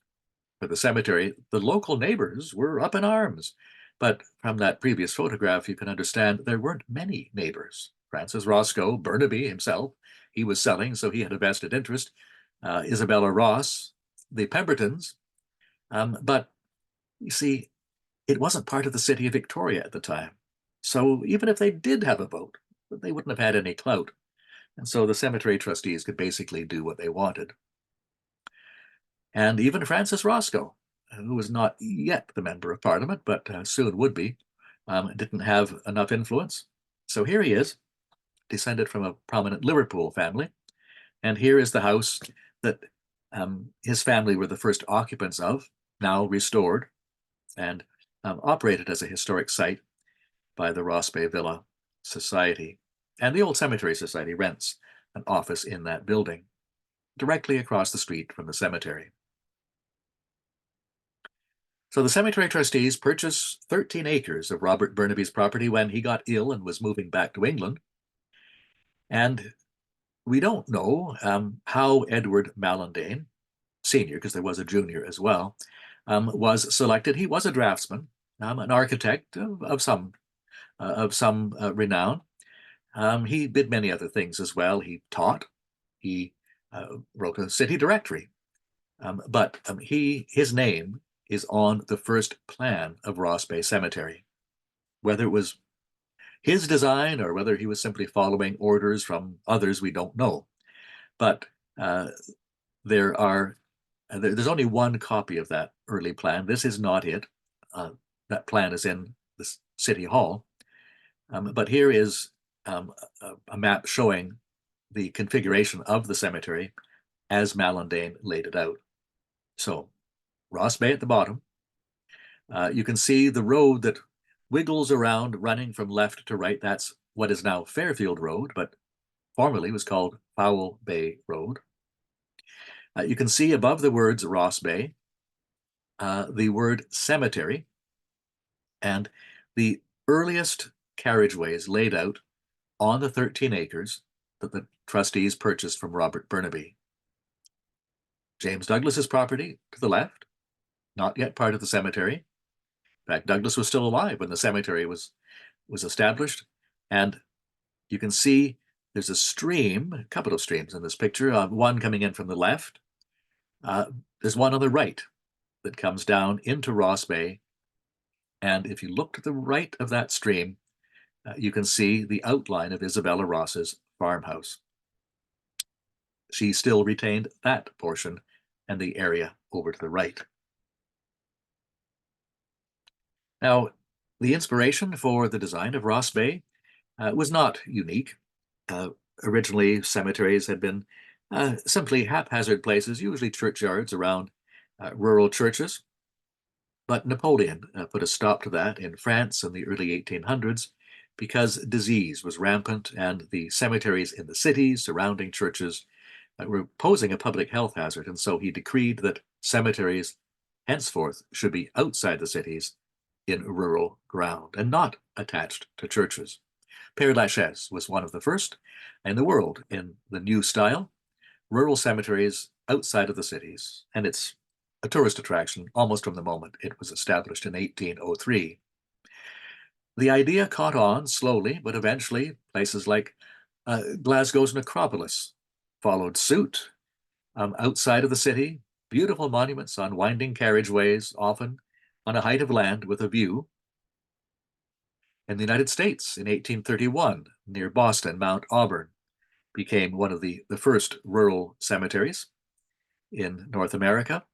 for the cemetery, the local neighbors were up in arms. But from that previous photograph, you can understand there weren't many neighbors. Francis Roscoe, Burnaby himself, he was selling, so he had a vested interest. Isabella Ross, the Pembertons. But you see, it wasn't part of the city of Victoria at the time. So even if they did have a vote, they wouldn't have had any clout. And so the cemetery trustees could basically do what they wanted. And even Francis Roscoe, who was not yet the member of Parliament, but soon would be, didn't have enough influence. So here he is, descended from a prominent Liverpool family. And here is the house that his family were the first occupants of, now restored and operated as a historic site by the Ross Bay Villa Society. And the Old Cemetery Society rents an office in that building, directly across the street from the cemetery. So the cemetery trustees purchased 13 acres of Robert Burnaby's property when he got ill and was moving back to England. And we don't know how Edward Mallandane, senior, because there was a junior as well, was selected. He was a draftsman, an architect of some renown. He did many other things as well. He taught. He wrote a city directory. But his name is on the first plan of Ross Bay Cemetery. Whether it was his design or whether he was simply following orders from others, we don't know. But uh, there's only one copy of that early plan. This is not it. That plan is in the City Hall. But here is a map showing the configuration of the cemetery as Mallandane laid it out. So Ross Bay at the bottom. You can see the road that wiggles around running from left to right. That's what is now Fairfield Road, but formerly was called Foul Bay Road. You can see above the words Ross Bay, the word cemetery, and the earliest carriageways laid out on the 13 acres that the trustees purchased from Robert Burnaby. James Douglas's property to the left, not yet part of the cemetery. In fact, Douglas was still alive when the cemetery was established. And you can see there's a stream, a couple of streams in this picture, one coming in from the left. There's one on the right that comes down into Ross Bay. And if you look to the right of that stream, you can see the outline of Isabella Ross's farmhouse. She still retained that portion and the area over to the right. Now, the inspiration for the design of Ross Bay was not unique. Originally, cemeteries had been simply haphazard places, usually churchyards around rural churches. But Napoleon put a stop to that in France in the early 1800s because disease was rampant and the cemeteries in the cities surrounding churches were posing a public health hazard. And so he decreed that cemeteries henceforth should be outside the cities in rural ground and not attached to churches. Père Lachaise was one of the first in the world in the new style, rural cemeteries outside of the cities, and it's a tourist attraction almost from the moment it was established in 1803. The idea caught on slowly, but eventually places like Glasgow's necropolis followed suit. Outside of the city, beautiful monuments on winding carriageways, often on a height of land with a view. In the United States, in 1831, near Boston, Mount Auburn became one of the first rural cemeteries in North America,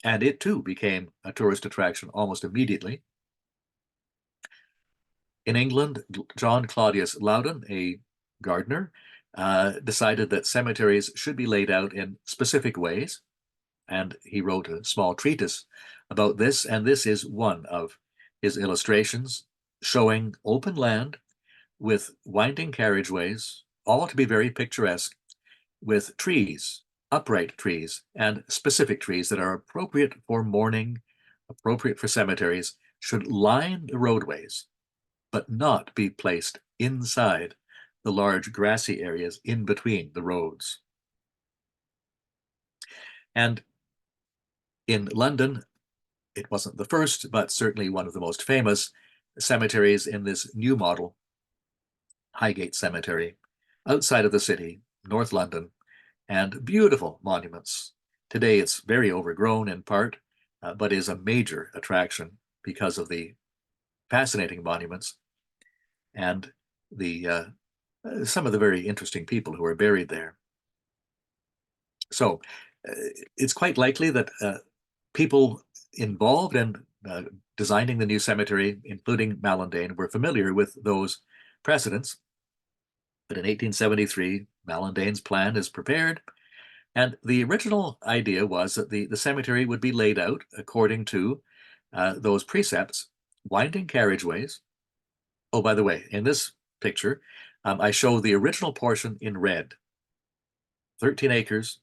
and it too became a tourist attraction almost immediately. In England, John Claudius Loudon, a gardener, decided that cemeteries should be laid out in specific ways, and he wrote a small treatise about this, and this is one of his illustrations showing open land with winding carriageways, all to be very picturesque, with trees, upright trees, and specific trees that are appropriate for mourning, appropriate for cemeteries, should line the roadways, but not be placed inside the large grassy areas in between the roads. And in London, it wasn't the first, but certainly one of the most famous cemeteries in this new model, Highgate Cemetery, outside of the city, North London, and beautiful monuments. Today it's very overgrown in part, but is a major attraction because of the fascinating monuments and the some of the very interesting people who are buried there. So it's quite likely that people involved in designing the new cemetery, including Mallandane, were familiar with those precedents. But in 1873, Mallandane's plan is prepared, and the original idea was that the cemetery would be laid out according to those precepts, winding carriageways. Oh, by the way, in this picture, I show the original portion in red, 13 acres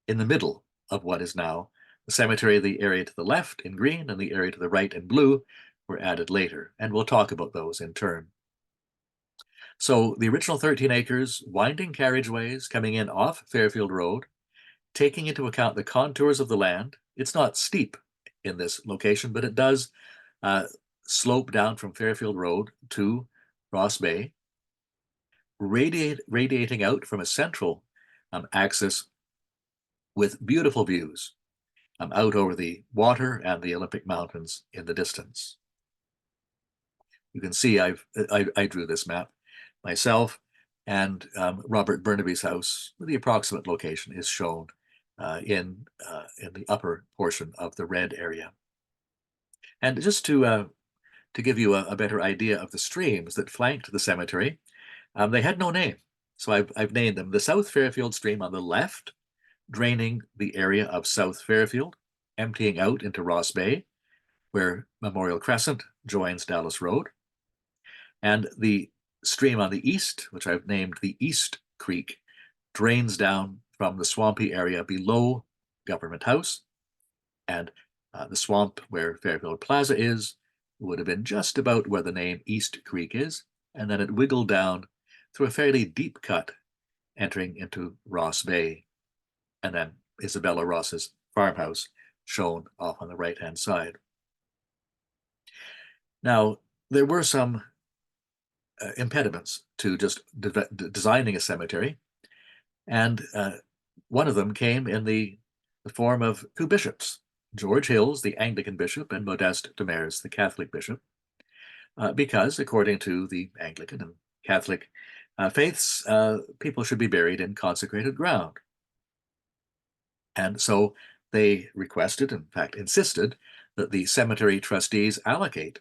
in the middle of what is now the cemetery. The area to the left in green and the area to the right in blue were added later, and we'll talk about those in turn. So the original 13 acres, winding carriageways coming in off Fairfield Road, taking into account the contours of the land. It's not steep in this location, but it does uh, slope down from Fairfield Road to Ross Bay, radiating out from a central axis with beautiful views out over the water and the Olympic Mountains in the distance. You can see I drew this map myself, and Robert Burnaby's house, the approximate location is shown in the upper portion of the red area. And just to give you a better idea of the streams that flanked the cemetery, they had no name. So I've named them. The South Fairfield stream on the left, draining the area of South Fairfield, emptying out into Ross Bay, where Memorial Crescent joins Dallas Road. And the stream on the east, which I've named the East Creek, drains down from the swampy area below Government House. And the swamp where Fairfield Plaza is would have been just about where the name East Creek is. And then it wiggled down through a fairly deep cut, entering into Ross Bay. And then Isabella Ross's farmhouse shown off on the right-hand side. Now, there were some impediments to just designing a cemetery, and one of them came in the form of two bishops, George Hills, the Anglican bishop, and Modeste Demers, the Catholic bishop, because according to the Anglican and Catholic faiths, people should be buried in consecrated ground. And so they requested, in fact insisted, that the cemetery trustees allocate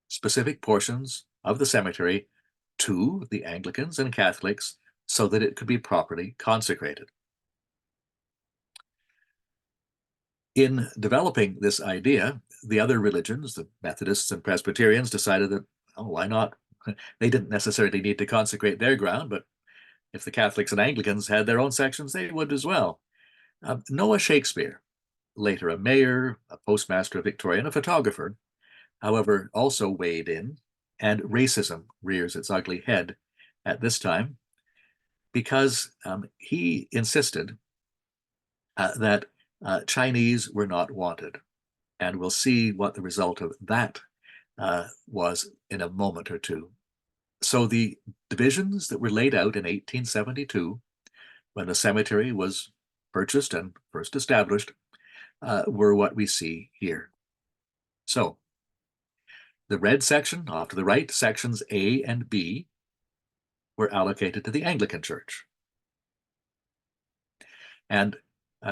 specific portions of the cemetery to the Anglicans and Catholics so that it could be properly consecrated. In developing this idea, the other religions, the Methodists and Presbyterians, decided that, oh, why not? They didn't necessarily need to consecrate their ground, but if the Catholics and Anglicans had their own sections, they would as well. Noah Shakespeare, later a mayor, a postmaster of Victoria, and a photographer, however, also weighed in, and racism rears its ugly head at this time because he insisted that Chinese were not wanted. And we'll see what the result of that was in a moment or two. So the divisions that were laid out in 1872, when the cemetery was purchased and first established, were what we see here. So the red section off to the right, sections A and B, were allocated to the Anglican Church. And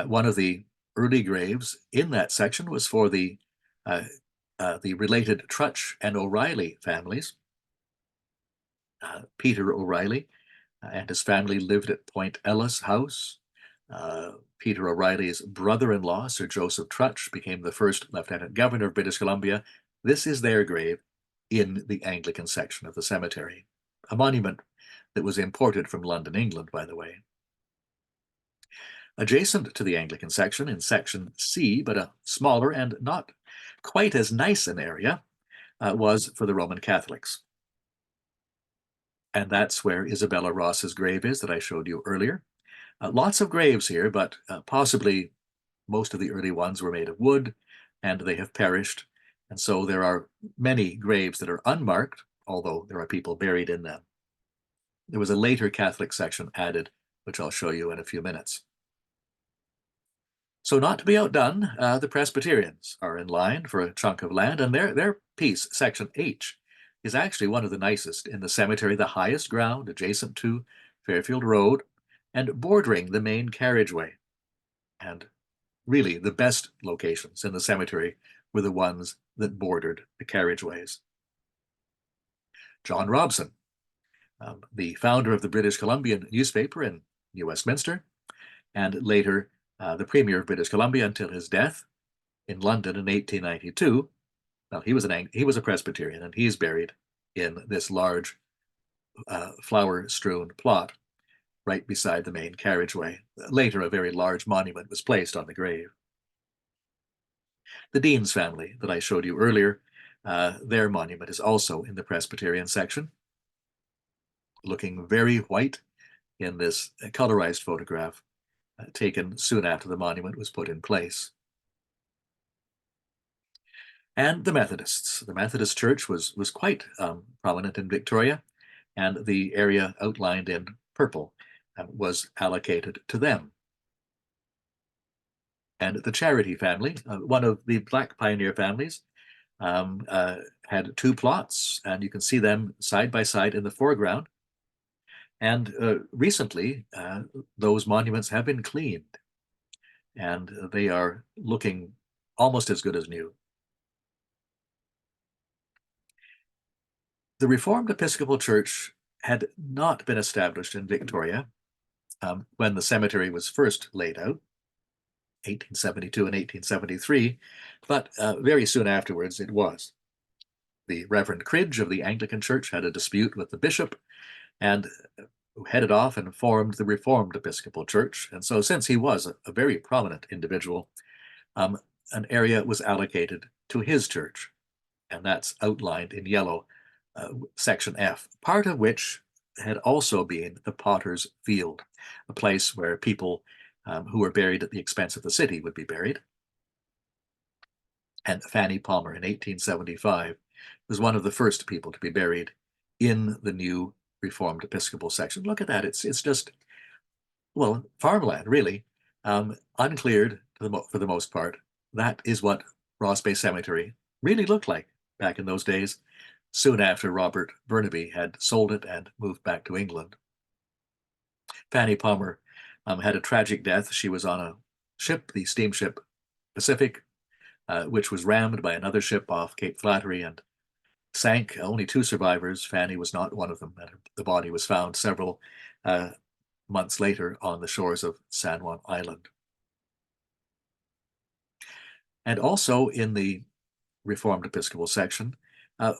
one of the early graves in that section was for the related Trutch and O'Reilly families. Peter O'Reilly and his family lived at Point Ellis House. Peter O'Reilly's brother-in-law, Sir Joseph Trutch, became the first Lieutenant Governor of British Columbia. This is their grave in the Anglican section of the cemetery, a monument that was imported from London, England, by the way. Adjacent to the Anglican section, in section C, but a smaller and not quite as nice an area, was for the Roman Catholics. And that's where Isabella Ross's grave is that I showed you earlier. Lots of graves here, but possibly most of the early ones were made of wood, and they have perished. And so there are many graves that are unmarked, although there are people buried in them. There was a later Catholic section added, which I'll show you in a few minutes. So not to be outdone, the Presbyterians are in line for a chunk of land, and their piece, section H, is actually one of the nicest in the cemetery, the highest ground adjacent to Fairfield Road and bordering the main carriageway. And really the best locations in the cemetery were the ones that bordered the carriageways. John Robson, the founder of the British Columbian newspaper in New Westminster, and later the Premier of British Columbia until his death in London in 1892. Well, he was a Presbyterian, and he's buried in this large flower-strewn plot right beside the main carriageway. Later, a very large monument was placed on the grave. The Dean's family that I showed you earlier, their monument is also in the Presbyterian section, looking very white in this colorized photograph. taken soon after the monument was put in place. And the Methodists. The Methodist Church was quite prominent in Victoria, and the area outlined in purple was allocated to them. And the Charity family, one of the Black pioneer families, had two plots, and you can see them side by side in the foreground. And recently, those monuments have been cleaned, and they are looking almost as good as new. The Reformed Episcopal Church had not been established in Victoria when the cemetery was first laid out, 1872 and 1873, but very soon afterwards it was. The Reverend Cridge of the Anglican Church had a dispute with the bishop and headed off and formed the Reformed Episcopal Church. And so since he was a very prominent individual, an area was allocated to his church, and that's outlined in yellow, section F, part of which had also been the Potter's Field, a place where people who were buried at the expense of the city would be buried. And Fanny Palmer in 1875 was one of the first people to be buried in the new Reformed Episcopal section. Look at that. It's just, well, farmland, really, uncleared for the most part. That is what Ross Bay Cemetery really looked like back in those days, soon after Robert Burnaby had sold it and moved back to England. Fanny Palmer had a tragic death. She was on a ship, the steamship Pacific, which was rammed by another ship off Cape Flattery and sank. Only two survivors. Fanny was not one of them. And the body was found several months later on the shores of San Juan Island. And also in the Reformed Episcopal section,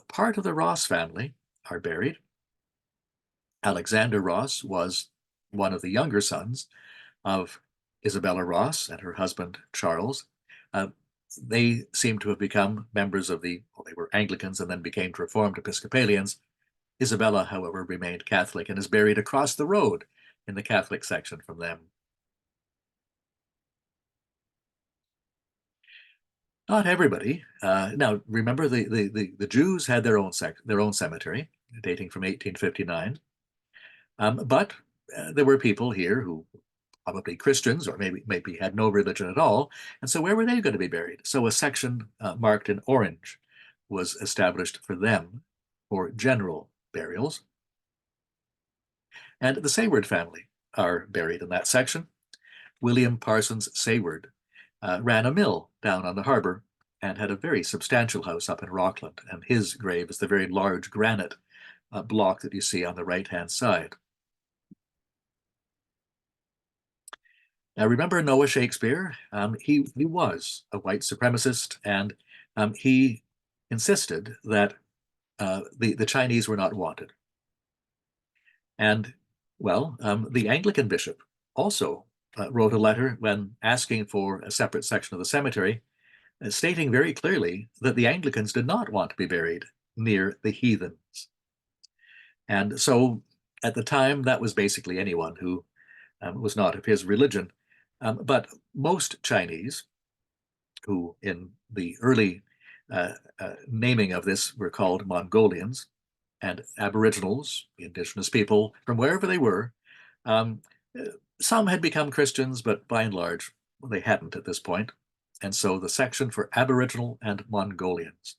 part of the Ross family are buried. Alexander Ross was one of the younger sons of Isabella Ross and her husband Charles. They seem to have become members of they were Anglicans and then became Reformed Episcopalians. Isabella, however, remained Catholic and is buried across the road in the Catholic section from them. Not everybody. Now, remember, the Jews had their own cemetery dating from 1859. But there were people here who probably Christians or maybe had no religion at all. And so where were they going to be buried? So a section marked in orange was established for them for general burials. And the Sayward family are buried in that section. William Parsons Sayward ran a mill down on the harbor and had a very substantial house up in Rockland. And his grave is the very large granite block that you see on the right-hand side. Now, remember Noah Shakespeare? He was a white supremacist, and he insisted that the Chinese were not wanted. And, well, the Anglican bishop also wrote a letter when asking for a separate section of the cemetery, stating very clearly that the Anglicans did not want to be buried near the heathens. And so at the time, that was basically anyone who was not of his religion. But most Chinese, who in the early naming of this were called Mongolians, and Aboriginals, indigenous people from wherever they were, some had become Christians, but by and large, they hadn't at this point. And so the section for Aboriginal and Mongolians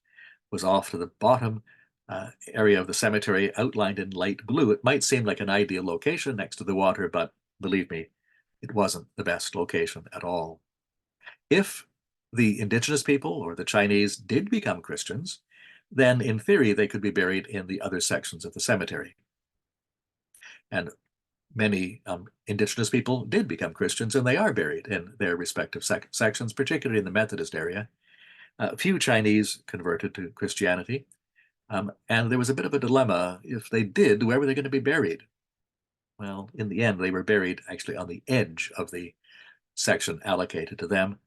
was off to the bottom area of the cemetery, outlined in light blue. It might seem like an ideal location next to the water, but believe me, it wasn't the best location at all. If the indigenous people or the Chinese did become Christians, then in theory they could be buried in the other sections of the cemetery. And many indigenous people did become Christians, and they are buried in their respective sections, particularly in the Methodist area. A few Chinese converted to Christianity, and there was a bit of a dilemma. If they did, where were they going to be buried? Well, in the end, they were buried actually on the edge of the section allocated to them,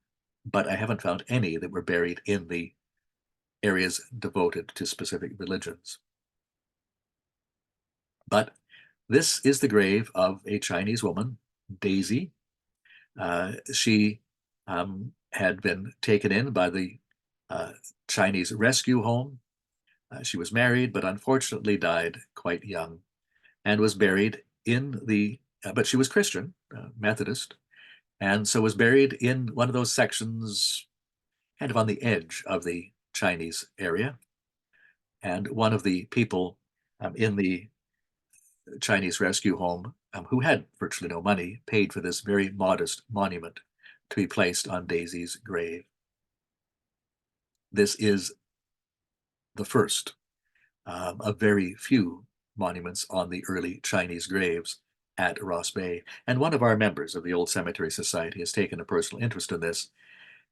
but I haven't found any that were buried in the areas devoted to specific religions. But this is the grave of a Chinese woman, Daisy, She had been taken in by the Chinese rescue home. She was married, but unfortunately died quite young and was buried in but she was Christian, Methodist, and so was buried in one of those sections kind of on the edge of the Chinese area. And one of the people in the Chinese rescue home, who had virtually no money, paid for this very modest monument to be placed on Daisy's grave. This is the first of very few monuments on the early Chinese graves at Ross Bay. And one of our members of the Old Cemetery Society has taken a personal interest in this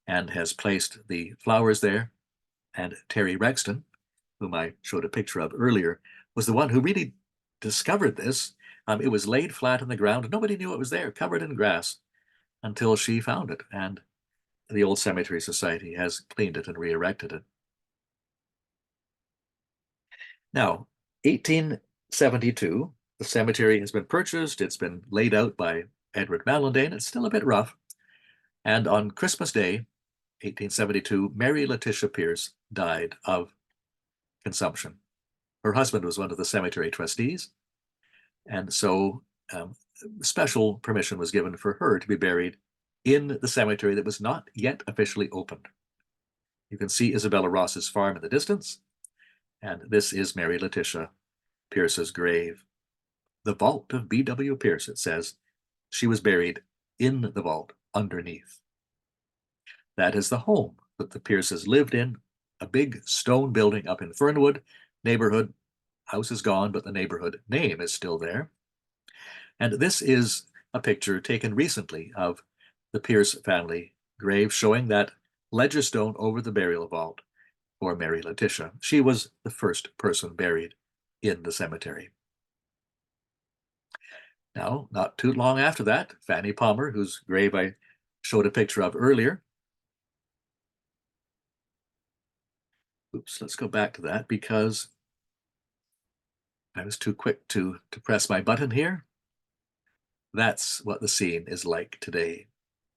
and has placed the flowers there. And Terry Rexton, whom I showed a picture of earlier, was the one who really discovered this. It was laid flat in the ground, and nobody knew it was there, covered in grass, until she found it. And the Old Cemetery Society has cleaned it and re-erected it. Now, 1872, the cemetery has been purchased. It's been laid out by Edward Mallandane. It's still a bit rough. And on Christmas Day, 1872, Mary Letitia Pierce died of consumption. Her husband was one of the cemetery trustees, and so special permission was given for her to be buried in the cemetery that was not yet officially opened. You can see Isabella Ross's farm in the distance, and this is Mary Letitia Pierce's grave. The vault of B.W. Pierce, it says. She was buried in the vault underneath. That is the home that the Pierces lived in, a big stone building up in Fernwood neighborhood. House is gone, but the neighborhood name is still there. And this is a picture taken recently of the Pierce family grave, showing that ledger stone over the burial vault for Mary Letitia. She was the first person buried in the cemetery. Now, not too long after that, Fanny Palmer, whose grave I showed a picture of earlier. Oops, let's go back to that because I was too quick to press my button here. That's what the scene is like today.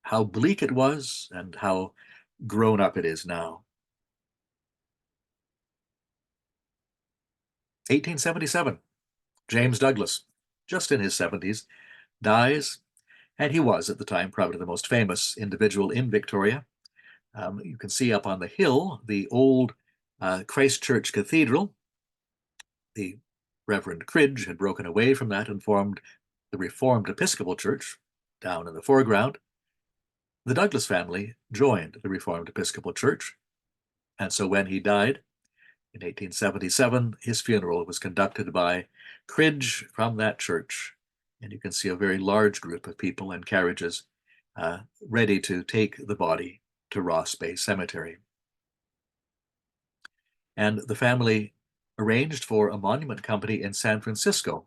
How bleak it was and how grown up it is now. 1877, James Douglas, just in his 70s, dies, and he was at the time probably the most famous individual in Victoria. You can see up on the hill the old Christchurch Cathedral. The Reverend Cridge had broken away from that and formed the Reformed Episcopal Church down in the foreground. The Douglas family joined the Reformed Episcopal Church, and so when he died in 1877, his funeral was conducted by Cridge from that church, and you can see a very large group of people and carriages ready to take the body to Ross Bay Cemetery. And the family arranged for a monument company in San Francisco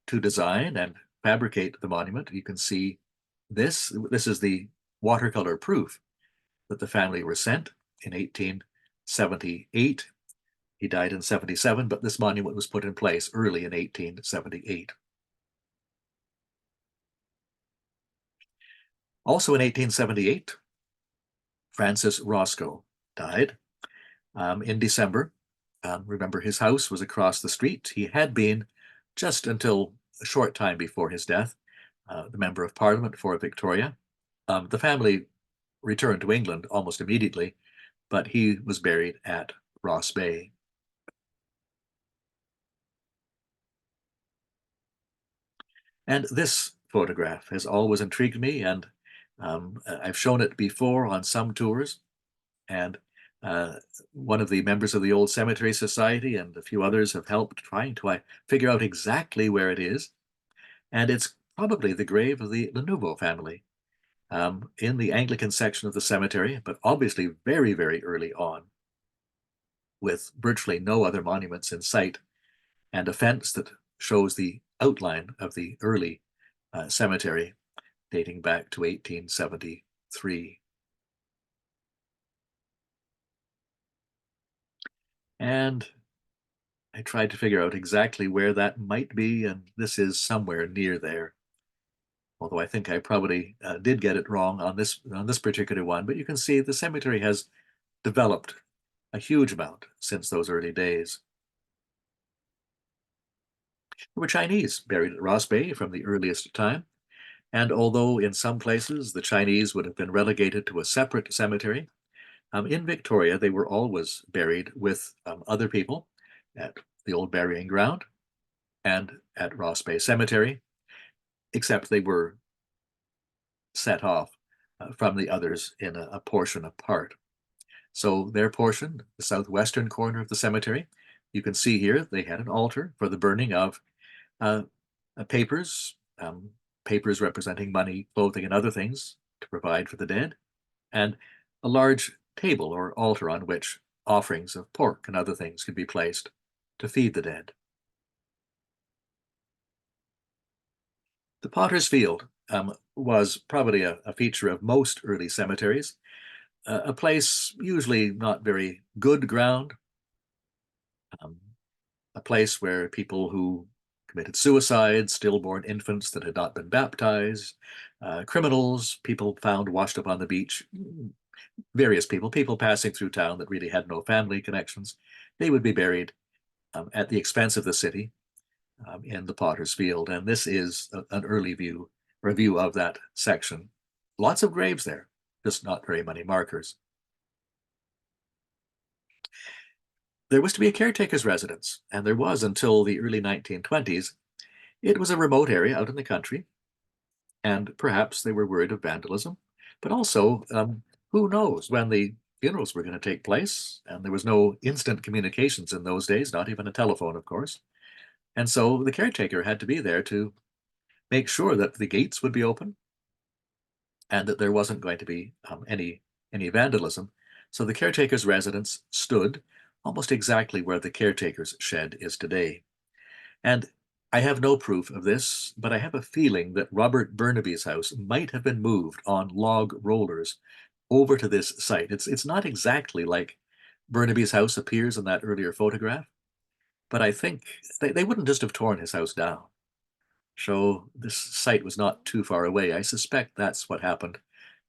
to design and fabricate the monument. You can see this. This is the watercolor proof that the family were sent in 1878. He died in 77, but this monument was put in place early in 1878. Also in 1878, Francis Roscoe died in December. Remember, his house was across the street. He had been, just until a short time before his death, the Member of Parliament for Victoria. The family returned to England almost immediately, but he was buried at Ross Bay. And this photograph has always intrigued me, and I've shown it before on some tours. And one of the members of the Old Cemetery Society and a few others have helped trying to figure out exactly where it is. And it's probably the grave of the Lanuvo family in the Anglican section of the cemetery, but obviously very, very early on, with virtually no other monuments in sight, and a fence that shows the outline of the early cemetery dating back to 1873. And I tried to figure out exactly where that might be, and this is somewhere near there. although I think I probably did get it wrong on this particular one. But you can see the cemetery has developed a huge amount since those early days. There were Chinese buried at Ross Bay from the earliest time, and although in some places the Chinese would have been relegated to a separate cemetery, in Victoria they were always buried with other people at the old burying ground and at Ross Bay Cemetery, except they were set off from the others in a portion apart. So their portion, the southwestern corner of the cemetery, you can see here they had an altar for the burning of uh, papers, papers representing money, clothing, and other things to provide for the dead, and a large table or altar on which offerings of pork and other things could be placed to feed the dead. The Potter's Field was probably a feature of most early cemeteries, a place usually not very good ground, um, a place where people who committed suicide, stillborn infants that had not been baptized, criminals, people found washed up on the beach, various people, people passing through town that really had no family connections, they would be buried at the expense of the city in the Potter's Field. And this is an early view, review of that section. Lots of graves there, just not very many markers. There was to be a caretaker's residence, and there was until the early 1920s. It was a remote area out in the country, and perhaps they were worried of vandalism, but also, who knows when the funerals were going to take place, and there was no instant communications in those days, not even a telephone, of course. And so the caretaker had to be there to make sure that the gates would be open and that there wasn't going to be any vandalism. So the caretaker's residence stood almost exactly where the caretaker's shed is today. And I have no proof of this, but I have a feeling that Robert Burnaby's house might have been moved on log rollers over to this site. It's not exactly like Burnaby's house appears in that earlier photograph, but I think they wouldn't just have torn his house down. So this site was not too far away. I suspect that's what happened.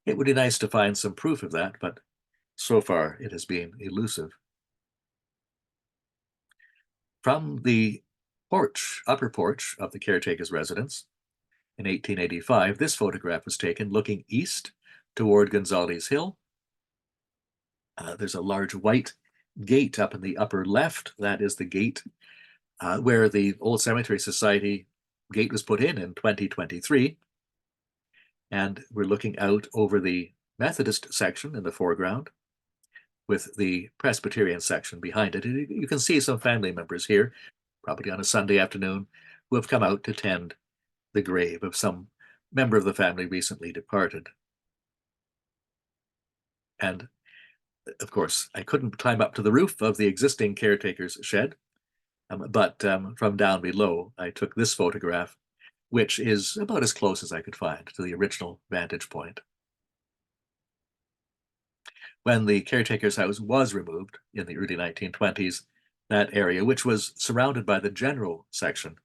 It would be nice to find some proof of that, but so far it has been elusive. From the porch, upper porch of the caretaker's residence in 1885, this photograph was taken looking east toward Gonzales Hill. There's a large white gate up in the upper left. That is the gate where the Old Cemetery Society gate was put in 2023. And we're looking out over the Methodist section in the foreground with the Presbyterian section behind it. You can see some family members here, probably on a Sunday afternoon, who have come out to tend the grave of some member of the family recently departed. And of course, I couldn't climb up to the roof of the existing caretaker's shed, but from down below, I took this photograph, which is about as close as I could find to the original vantage point. When the caretaker's house was removed in the early 1920s, that area, which was surrounded by the general section,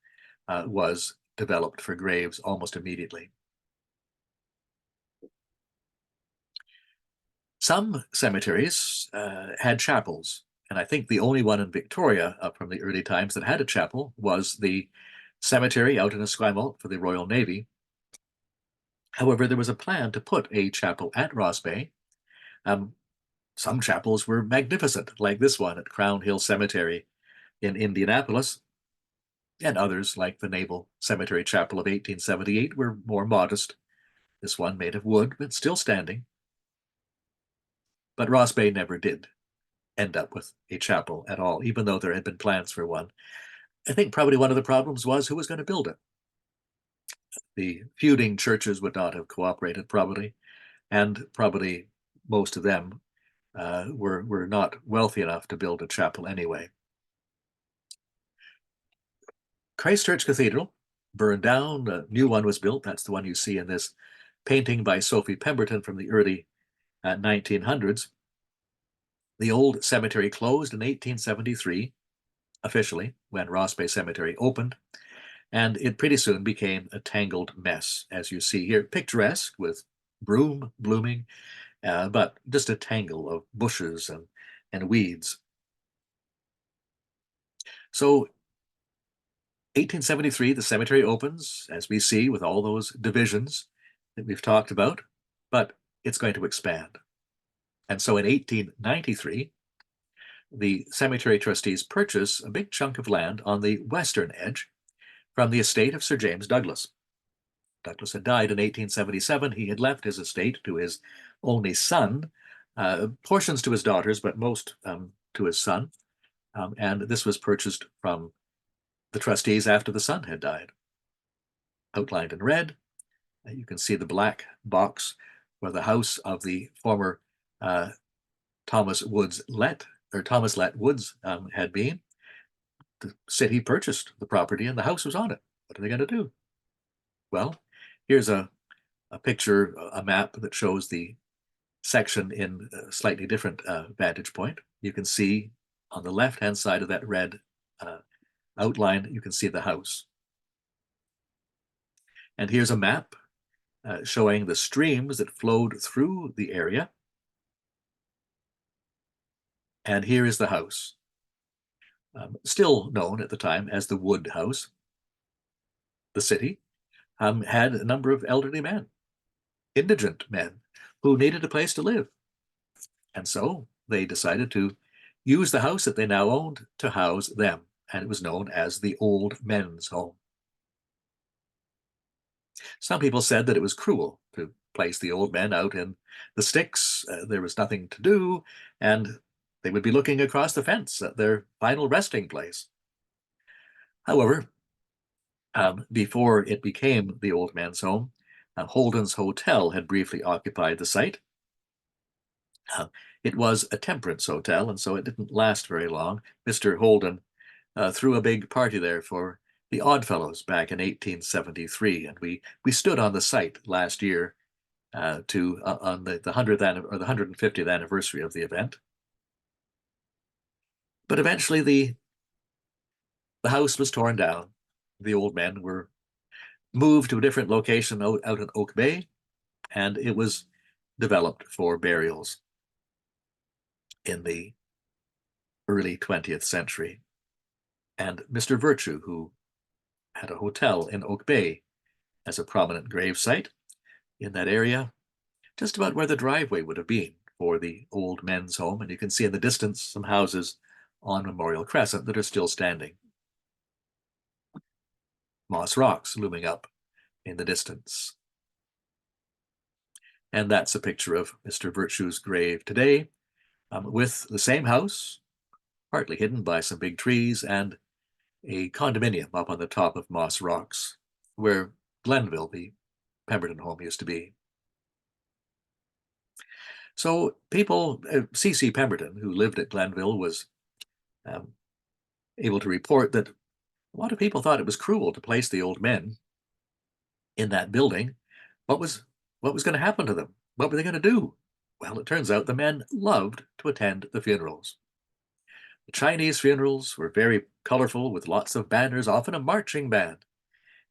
was developed for graves almost immediately. Some cemeteries had chapels, and I think the only one in Victoria from the early times that had a chapel was the cemetery out in Esquimalt for the Royal Navy. However, there was a plan to put a chapel at Ross Bay. Some chapels were magnificent, like this one at Crown Hill Cemetery in Indianapolis, and others, like the Naval Cemetery Chapel of 1878, were more modest. This one made of wood, but still standing. But Ross Bay never did end up with a chapel at all, even though there had been plans for one. I think probably one of the problems was who was going to build it. The feuding churches would not have cooperated, probably, and probably most of them were not wealthy enough to build a chapel anyway. Christchurch Cathedral burned down, a new one was built. That's the one you see in this painting by Sophie Pemberton from the early 1900s. The old cemetery closed in 1873, officially, when Ross Bay Cemetery opened. And it pretty soon became a tangled mess, as you see here, picturesque with broom blooming, but just a tangle of bushes and weeds. So 1873, the cemetery opens, as we see, with all those divisions that we've talked about, but it's going to expand. And so in 1893, the cemetery trustees purchase a big chunk of land on the western edge from the estate of Sir James Douglas. Douglas had died in 1877. He had left his estate to his only son, portions to his daughters, but most to his son. And this was purchased from the trustees after the son had died. Outlined in red, you can see the black box where the house of the former Thomas Lett Woods had been. The city purchased the property and the house was on it. What are they going to do? Well, here's a picture, a map that shows the section in a slightly different vantage point. You can see on the left-hand side of that red outline, you can see the house. And here's a map showing the streams that flowed through the area. And here is the house, still known at the time as the Wood House. The city had a number of elderly men, indigent men, who needed a place to live. And so they decided to use the house that they now owned to house them, and it was known as the Old Men's Home. Some people said that it was cruel to place the old men out in the sticks. There was nothing to do, and they would be looking across the fence at their final resting place. However, before it became the Old Men's Home, Holden's Hotel had briefly occupied the site. It was a temperance hotel, and so it didn't last very long. Mr. Holden threw a big party there for the Oddfellows back in 1873, and we stood on the site last year on the 100th or the 150th anniversary of the event. But eventually the house was torn down. The old men were moved to a different location out in Oak Bay, and it was developed for burials in the early 20th century. And Mr. Virtue, who had a hotel in Oak Bay, has a prominent grave site in that area, just about where the driveway would have been for the Old Men's Home. And you can see in the distance some houses on Memorial Crescent that are still standing. Moss Rocks looming up in the distance. And that's a picture of Mr. Virtue's grave today, with the same house, partly hidden by some big trees, and a condominium up on the top of Moss Rocks, where Glenville, the Pemberton home, used to be. So people, C.C. Pemberton, who lived at Glenville, was able to report that a lot of people thought it was cruel to place the old men in that building. What was going to happen to them? What were they going to do? Well, it turns out the men loved to attend the funerals. The Chinese funerals were very colorful with lots of banners, often a marching band.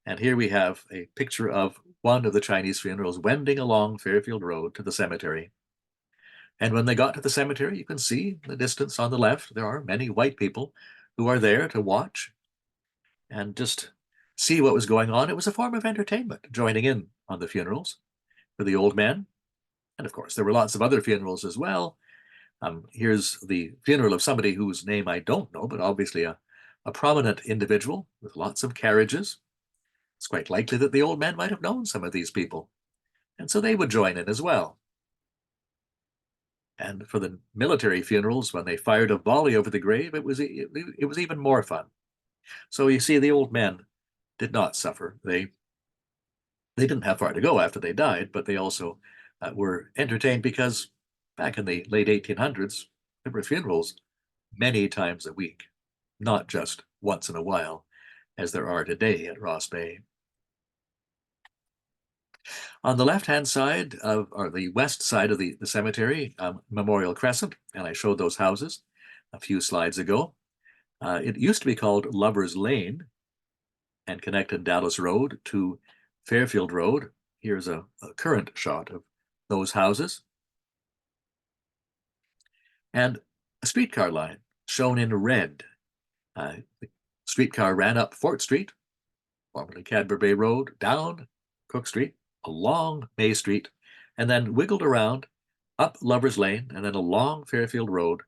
And here we have a picture of one of the Chinese funerals wending along Fairfield Road to the cemetery. And when they got to the cemetery, you can see in the distance on the left, there are many white people who are there to watch and just see what was going on. It was a form of entertainment, joining in on the funerals for the old men. And of course, there were lots of other funerals as well. Here's the funeral of somebody whose name I don't know, but obviously a prominent individual with lots of carriages. It's quite likely that the old men might have known some of these people, and so they would join in as well. And for the military funerals, when they fired a volley over the grave, it was even more fun. So you see, the old men did not suffer. They didn't have far to go after they died, but they also were entertained because back in the late 1800s, there were funerals many times a week, not just once in a while, as there are today at Ross Bay. On the left-hand side or the west side of the cemetery, Memorial Crescent, and I showed those houses a few slides ago. It used to be called Lover's Lane, and connected Dallas Road to Fairfield Road. Here's a current shot of those houses. And a streetcar line shown in red. The streetcar ran up Fort Street, formerly Cadbury Bay Road, down Cook Street, along May Street, and then wiggled around up Lover's Lane and then along Fairfield Road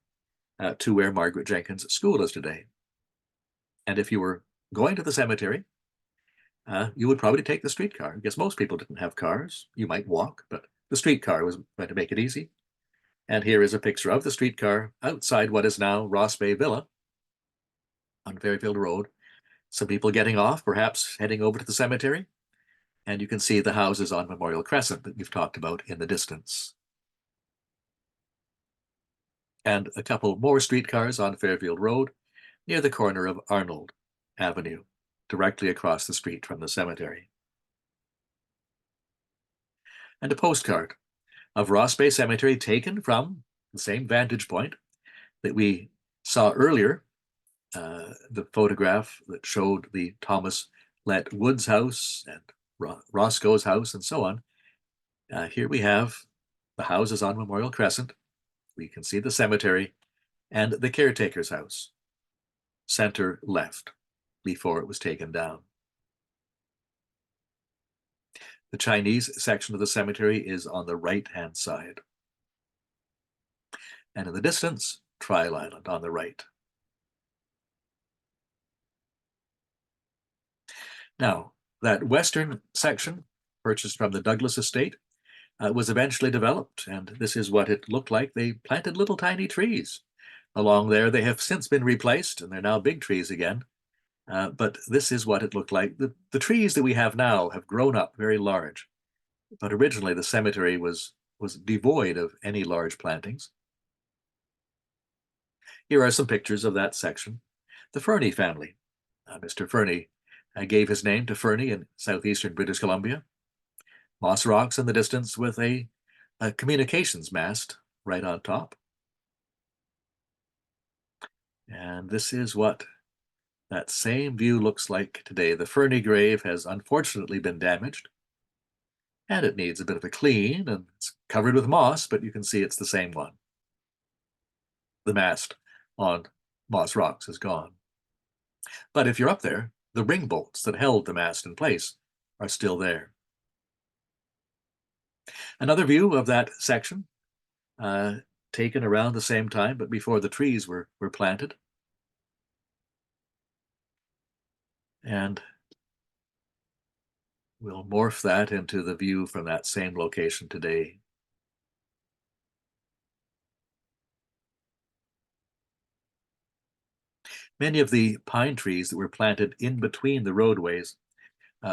to where Margaret Jenkins School is today. And if you were going to the cemetery, you would probably take the streetcar. I guess most people didn't have cars. You might walk, but the streetcar was going to make it easy. And here is a picture of the streetcar outside what is now Ross Bay Villa on Fairfield Road. Some people getting off, perhaps heading over to the cemetery. And you can see the houses on Memorial Crescent that we've talked about in the distance. And a couple more streetcars on Fairfield Road near the corner of Arnold Avenue, directly across the street from the cemetery. And a postcard of Ross Bay Cemetery taken from the same vantage point that we saw earlier, the photograph that showed the Thomas Lett Woods house and Roscoe's house and so on. Here we have the houses on Memorial Crescent. We can see the cemetery and the caretaker's house, center left, before it was taken down. The Chinese section of the cemetery is on the right-hand side. And in the distance, Trial Island on the right. Now, that western section, purchased from the Douglas estate, was eventually developed, and this is what it looked like. They planted little tiny trees along there. They have since been replaced, and they're now big trees again. But this is what it looked like. The trees that we have now have grown up very large, but originally the cemetery was devoid of any large plantings. Here are some pictures of that section. The Fernie family. Mr. Fernie gave his name to Fernie in southeastern British Columbia. Moss rocks in the distance with a communications mast right on top. And this is what that same view looks like today. The Fernie grave has unfortunately been damaged, and it needs a bit of a clean, and it's covered with moss, but you can see it's the same one. The mast on Moss Rocks is gone. But if you're up there, the ring bolts that held the mast in place are still there. Another view of that section, taken around the same time, but before the trees were planted. And we'll morph that into the view from that same location today. Many of the pine trees that were planted in between the roadways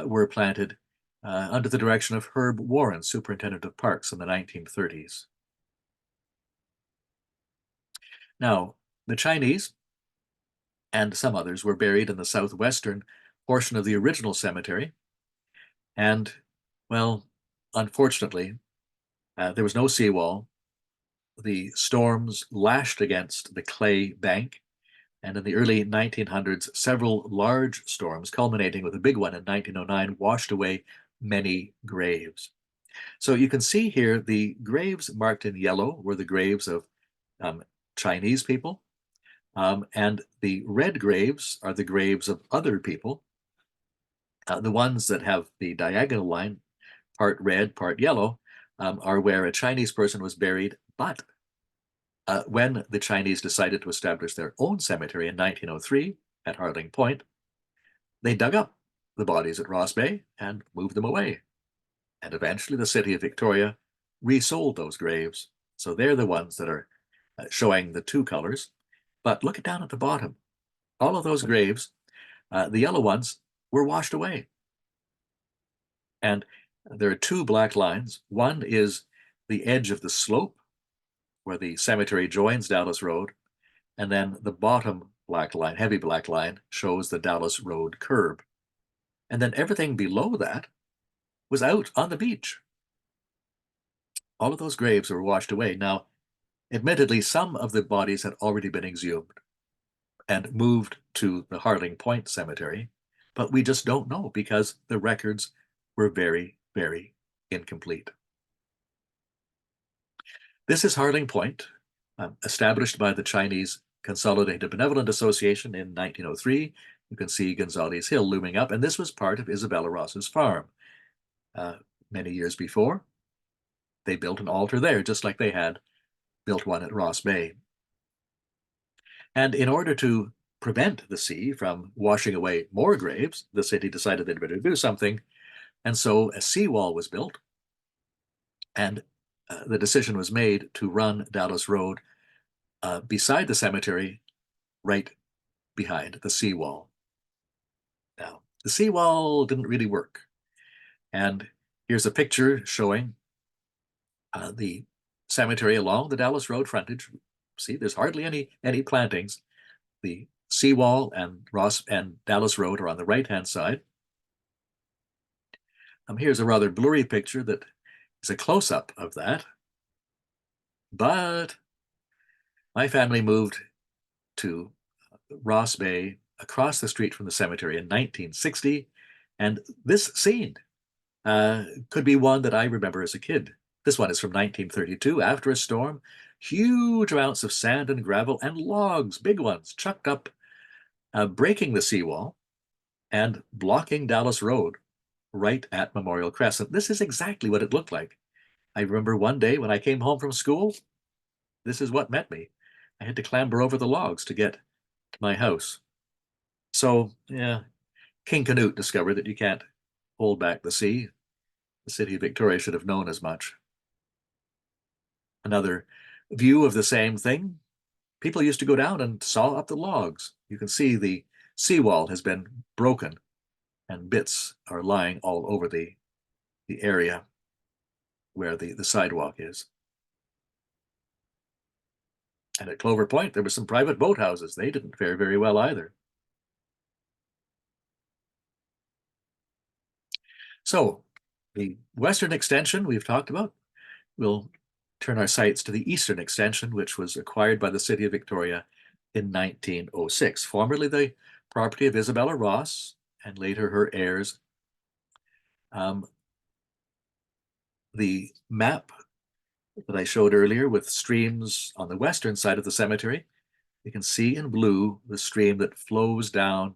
were planted under the direction of Herb Warren, superintendent of parks in the 1930s. Now, the Chinese and some others were buried in the southwestern portion of the original cemetery. And, well, unfortunately, there was no seawall. The storms lashed against the clay bank. And in the early 1900s, several large storms, culminating with a big one in 1909, washed away many graves. So you can see here the graves marked in yellow were the graves of Chinese people, and the red graves are the graves of other people. The ones that have the diagonal line, part red, part yellow, are where a Chinese person was buried. But when the Chinese decided to establish their own cemetery in 1903 at Harding Point, they dug up the bodies at Ross Bay and moved them away. And eventually the city of Victoria resold those graves. So they're the ones that are showing the two colors. But look down at the bottom. All of those graves, the yellow ones, were washed away. And there are two black lines. One is the edge of the slope where the cemetery joins Dallas Road. And then the bottom black line, heavy black line, shows the Dallas Road curb. And then everything below that was out on the beach. All of those graves were washed away. Now, admittedly, some of the bodies had already been exhumed and moved to the Harding Point Cemetery. but we just don't know because the records were very, very incomplete. This is Harling Point, established by the Chinese Consolidated Benevolent Association in 1903. You can see Gonzales Hill looming up, and this was part of Isabella Ross's farm. Many years before, they built an altar there, just like they had built one at Ross Bay. And in order to prevent the sea from washing away more graves, the city decided they'd better do something. And so a seawall was built, and the decision was made to run Dallas Road beside the cemetery, right behind the seawall. Now, the seawall didn't really work. And here's a picture showing the cemetery along the Dallas Road frontage. See, there's hardly any plantings. The seawall and Ross and Dallas Road are on the right-hand side. Here's a rather blurry picture that is a close-up of that. But my family moved to Ross Bay across the street from the cemetery in 1960, and this scene could be one that I remember as a kid. This one is from 1932, after a storm. Huge amounts of sand and gravel and logs, big ones, chucked up, breaking the seawall and blocking Dallas Road right at Memorial Crescent. This is exactly what it looked like. I remember one day when I came home from school, this is what met me. I had to clamber over the logs to get to my house. So, yeah, King Canute discovered that you can't hold back the sea. The city of Victoria should have known as much. Another view of the same thing. People used to go down and saw up the logs. You can see the seawall has been broken and bits are lying all over the area where the sidewalk is. And at Clover Point, there were some private boathouses. They didn't fare very well either. So the western extension we've talked about. We'll turn our sights to the eastern extension, which was acquired by the city of Victoria in 1906, formerly the property of Isabella Ross and later her heirs. The map that I showed earlier with streams on the western side of the cemetery, you can see in blue the stream that flows down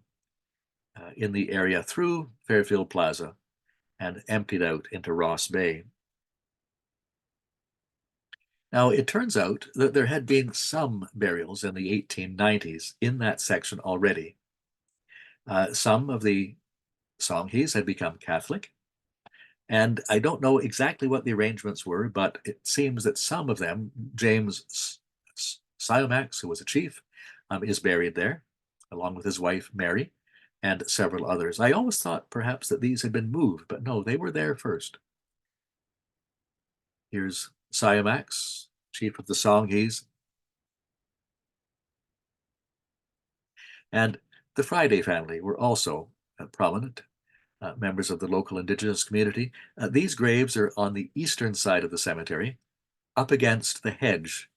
in the area through Fairfield Plaza and emptied out into Ross Bay. Now, it turns out that there had been some burials in the 1890s in that section already. Some of the Songhees had become Catholic, and I don't know exactly what the arrangements were, but it seems that some of them, James Siomax, who was a chief, is buried there, along with his wife, Mary, and several others. I always thought perhaps that these had been moved, but no, they were there first. Here's Siomax, chief of the Songhees. And the Friday family were also prominent members of the local indigenous community. These graves are on the eastern side of the cemetery, up against the hedge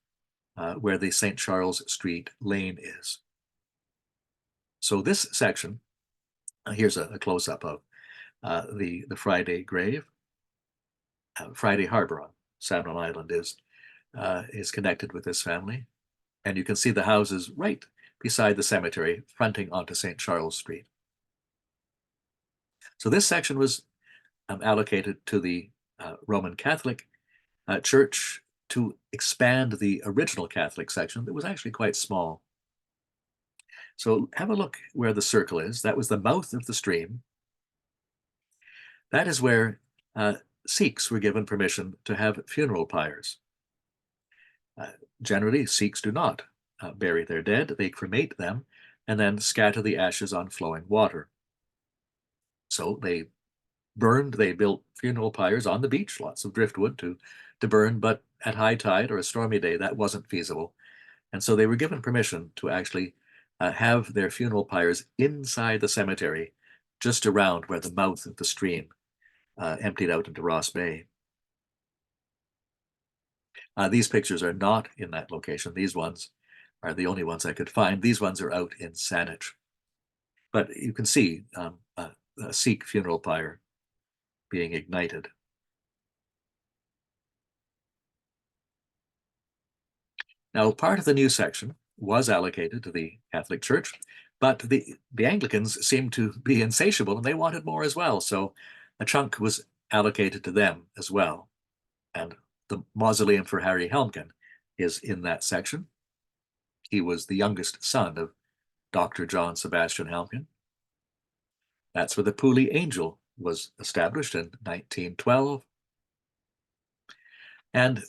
where the St. Charles Street lane is. So this section, here's a close-up of the Friday grave. Friday Harbor on Salmon Island is connected with this family. And you can see the houses right beside the cemetery, fronting onto St. Charles Street. So this section was allocated to the Roman Catholic Church to expand the original Catholic section that was actually quite small. So have a look where the circle is. That was the mouth of the stream. That is where Sikhs were given permission to have funeral pyres. Generally, Sikhs do not bury their dead. They cremate them and then scatter the ashes on flowing water. So they built funeral pyres on the beach, lots of driftwood to burn, but at high tide or a stormy day, that wasn't feasible. And so they were given permission to actually have their funeral pyres inside the cemetery, just around where the mouth of the stream emptied out into Ross Bay. These pictures are not in that location. These ones are the only ones I could find. These ones are out in Saanich. But you can see Sikh funeral pyre being ignited. Now, part of the new section was allocated to the Catholic Church, but the Anglicans seemed to be insatiable and they wanted more as well. So a chunk was allocated to them as well. And the mausoleum for Harry Helmken is in that section. He was the youngest son of Dr. John Sebastian Helmken. That's where the Pooley Angel was established in 1912. And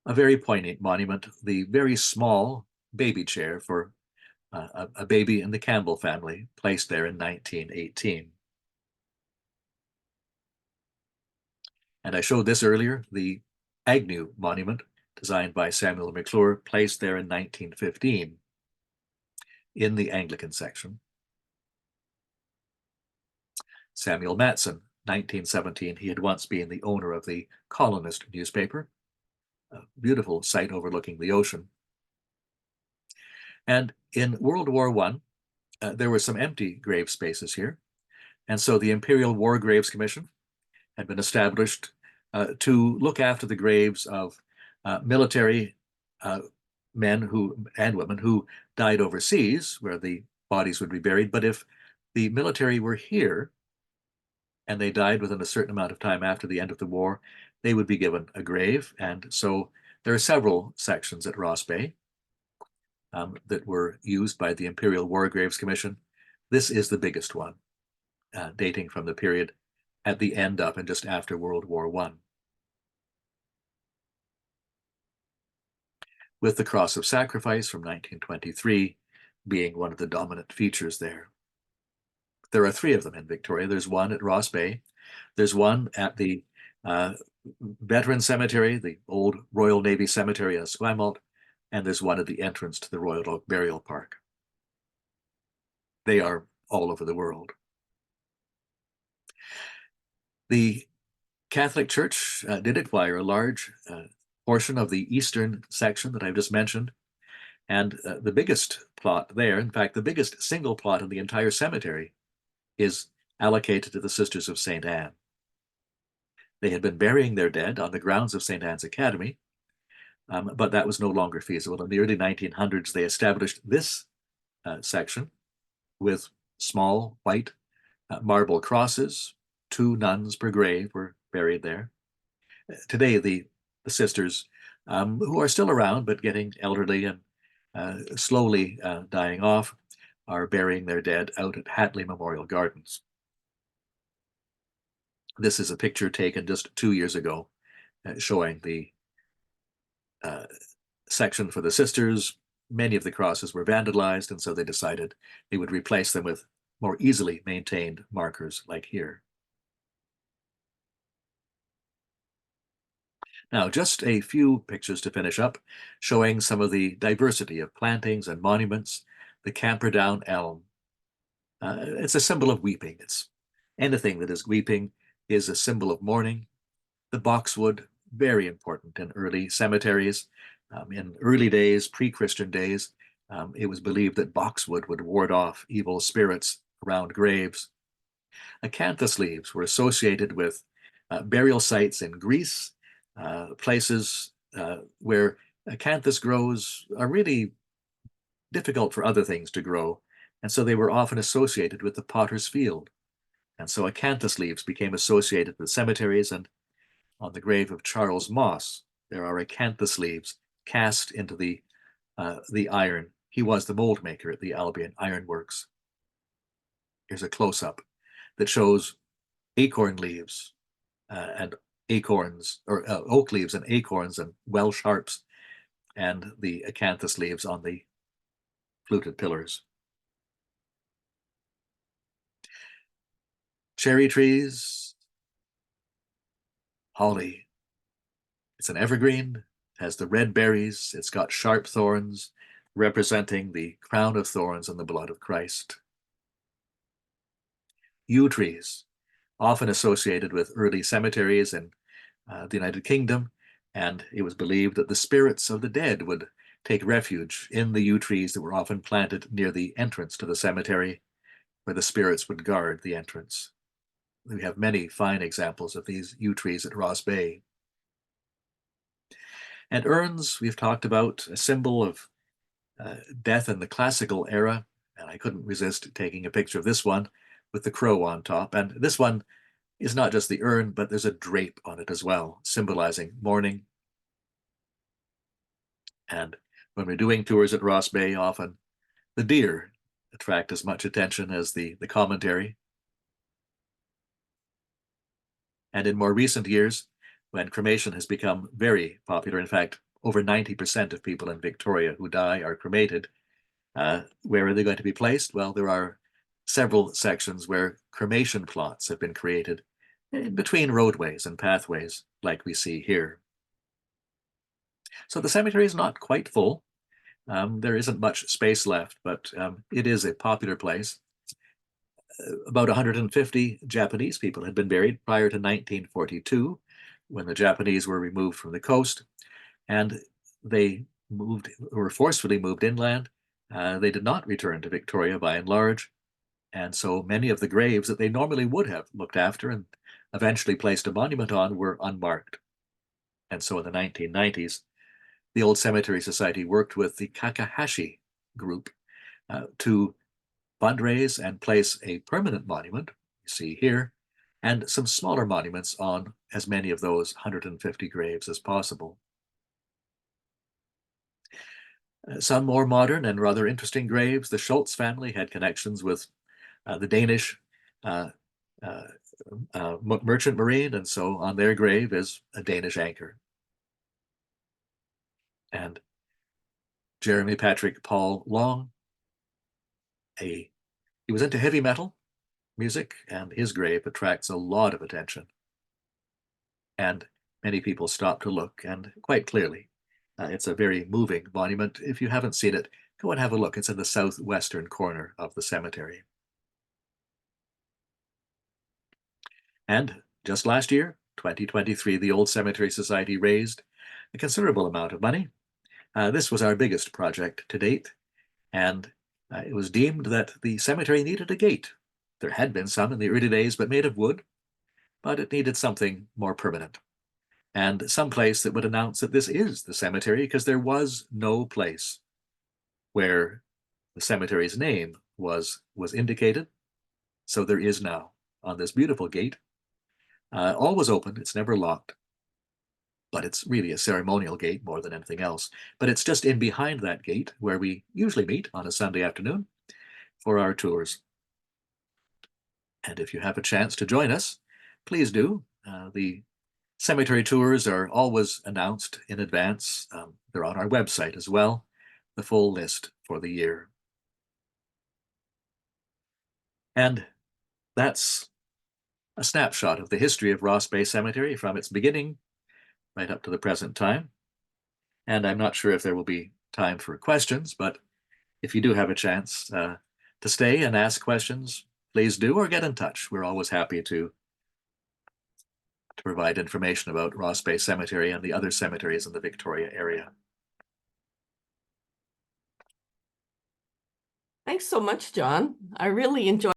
a very poignant monument, the very small baby chair for a baby in the Campbell family, placed there in 1918. And I showed this earlier, the Agnew Monument, designed by Samuel McClure, placed there in 1915 in the Anglican section. Samuel Matson, 1917, he had once been the owner of the Colonist newspaper, a beautiful site overlooking the ocean. And in World War I, there were some empty grave spaces here. And so the Imperial War Graves Commission had been established to look after the graves of military men and women who died overseas, where the bodies would be buried. But if the military were here and they died within a certain amount of time after the end of the war, they would be given a grave. And so there are several sections at Ross Bay that were used by the Imperial War Graves Commission. This is the biggest one, dating from the period at the end of and just after World War I. With the Cross of Sacrifice from 1923 being one of the dominant features there. There are three of them in Victoria. There's one at Ross Bay. There's one at the Veteran Cemetery, the old Royal Navy Cemetery in Esquimalt, and there's one at the entrance to the Royal Oak Burial Park. They are all over the world. The Catholic Church did acquire a large portion of the eastern section that I've just mentioned, and the biggest plot there, in fact, the biggest single plot in the entire cemetery, is allocated to the Sisters of St. Anne. They had been burying their dead on the grounds of St. Anne's Academy, but that was no longer feasible. In the early 1900s, they established this section with small white marble crosses. 2 nuns per grave were buried there. Today, the sisters, who are still around but getting elderly and slowly dying off, are burying their dead out at Hatley Memorial Gardens. This is a picture taken just 2 years ago, showing the section for the sisters. Many of the crosses were vandalized, and so they decided they would replace them with more easily maintained markers like here. Now, just a few pictures to finish up, showing some of the diversity of plantings and monuments. The Camperdown elm. It's a symbol of weeping. It's anything that is weeping is a symbol of mourning. The boxwood, very important in early cemeteries. In early days, pre-Christian days, it was believed that boxwood would ward off evil spirits around graves. Acanthus leaves were associated with burial sites in Greece. Places where acanthus grows are really difficult for other things to grow, and so they were often associated with the potter's field. And so acanthus leaves became associated with cemeteries, and on the grave of Charles Moss, there are acanthus leaves cast into the iron. He was the mold maker at the Albion Iron Works. Here's a close-up that shows acorn leaves and acorns, or oak leaves and acorns and Welsh harps, and the acanthus leaves on the fluted pillars. Cherry trees, holly. It's an evergreen, has the red berries, it's got sharp thorns, representing the crown of thorns and the blood of Christ. Yew trees, often associated with early cemeteries in the United Kingdom, and it was believed that the spirits of the dead would take refuge in the yew trees that were often planted near the entrance to the cemetery, where the spirits would guard the entrance. We have many fine examples of these yew trees at Ross Bay. And urns, we've talked about, a symbol of death in the classical era. And I couldn't resist taking a picture of this one with the crow on top. And this one is not just the urn, but there's a drape on it as well, symbolizing mourning. And when we're doing tours at Ross Bay, often the deer attract as much attention as the commentary. And in more recent years, when cremation has become very popular, in fact, over 90% of people in Victoria who die are cremated. Where are they going to be placed? Well, there are several sections where cremation plots have been created in between roadways and pathways, like we see here. So the cemetery is not quite full. There isn't much space left, but it is a popular place. About 150 Japanese people had been buried prior to 1942, when the Japanese were removed from the coast, and they were forcefully moved inland. They did not return to Victoria by and large, and so many of the graves that they normally would have looked after and eventually placed a monument on were unmarked. And so in the 1990s, the Old Cemetery Society worked with the Kakahashi group to fundraise and place a permanent monument, you see here, and some smaller monuments on as many of those 150 graves as possible. Some more modern and rather interesting graves. The Schultz family had connections with the Danish merchant marine, and so on their grave is a Danish anchor. And Jeremy Patrick Paul Long, he was into heavy metal music, and his grave attracts a lot of attention. And many people stop to look, and quite clearly, it's a very moving monument. If you haven't seen it, go and have a look. It's in the southwestern corner of the cemetery. And just last year, 2023, the Old Cemetery Society raised a considerable amount of money. This was our biggest project to date, and it was deemed that the cemetery needed a gate. There had been some in the early days, but made of wood, but it needed something more permanent. And some place that would announce that this is the cemetery, because there was no place where the cemetery's name was indicated. So there is now on this beautiful gate. Always open, it's never locked, but it's really a ceremonial gate more than anything else. But it's just in behind that gate where we usually meet on a Sunday afternoon for our tours. And if you have a chance to join us, please do. The cemetery tours are always announced in advance. They're on our website as well, the full list for the year. And that's a snapshot of the history of Ross Bay Cemetery from its beginning right up to the present time. And I'm not sure if there will be time for questions, but if you do have a chance to stay and ask questions, please do, or get in touch. We're always happy to provide information about Ross Bay Cemetery and the other cemeteries in the Victoria area. Thanks so much, John. I really enjoyed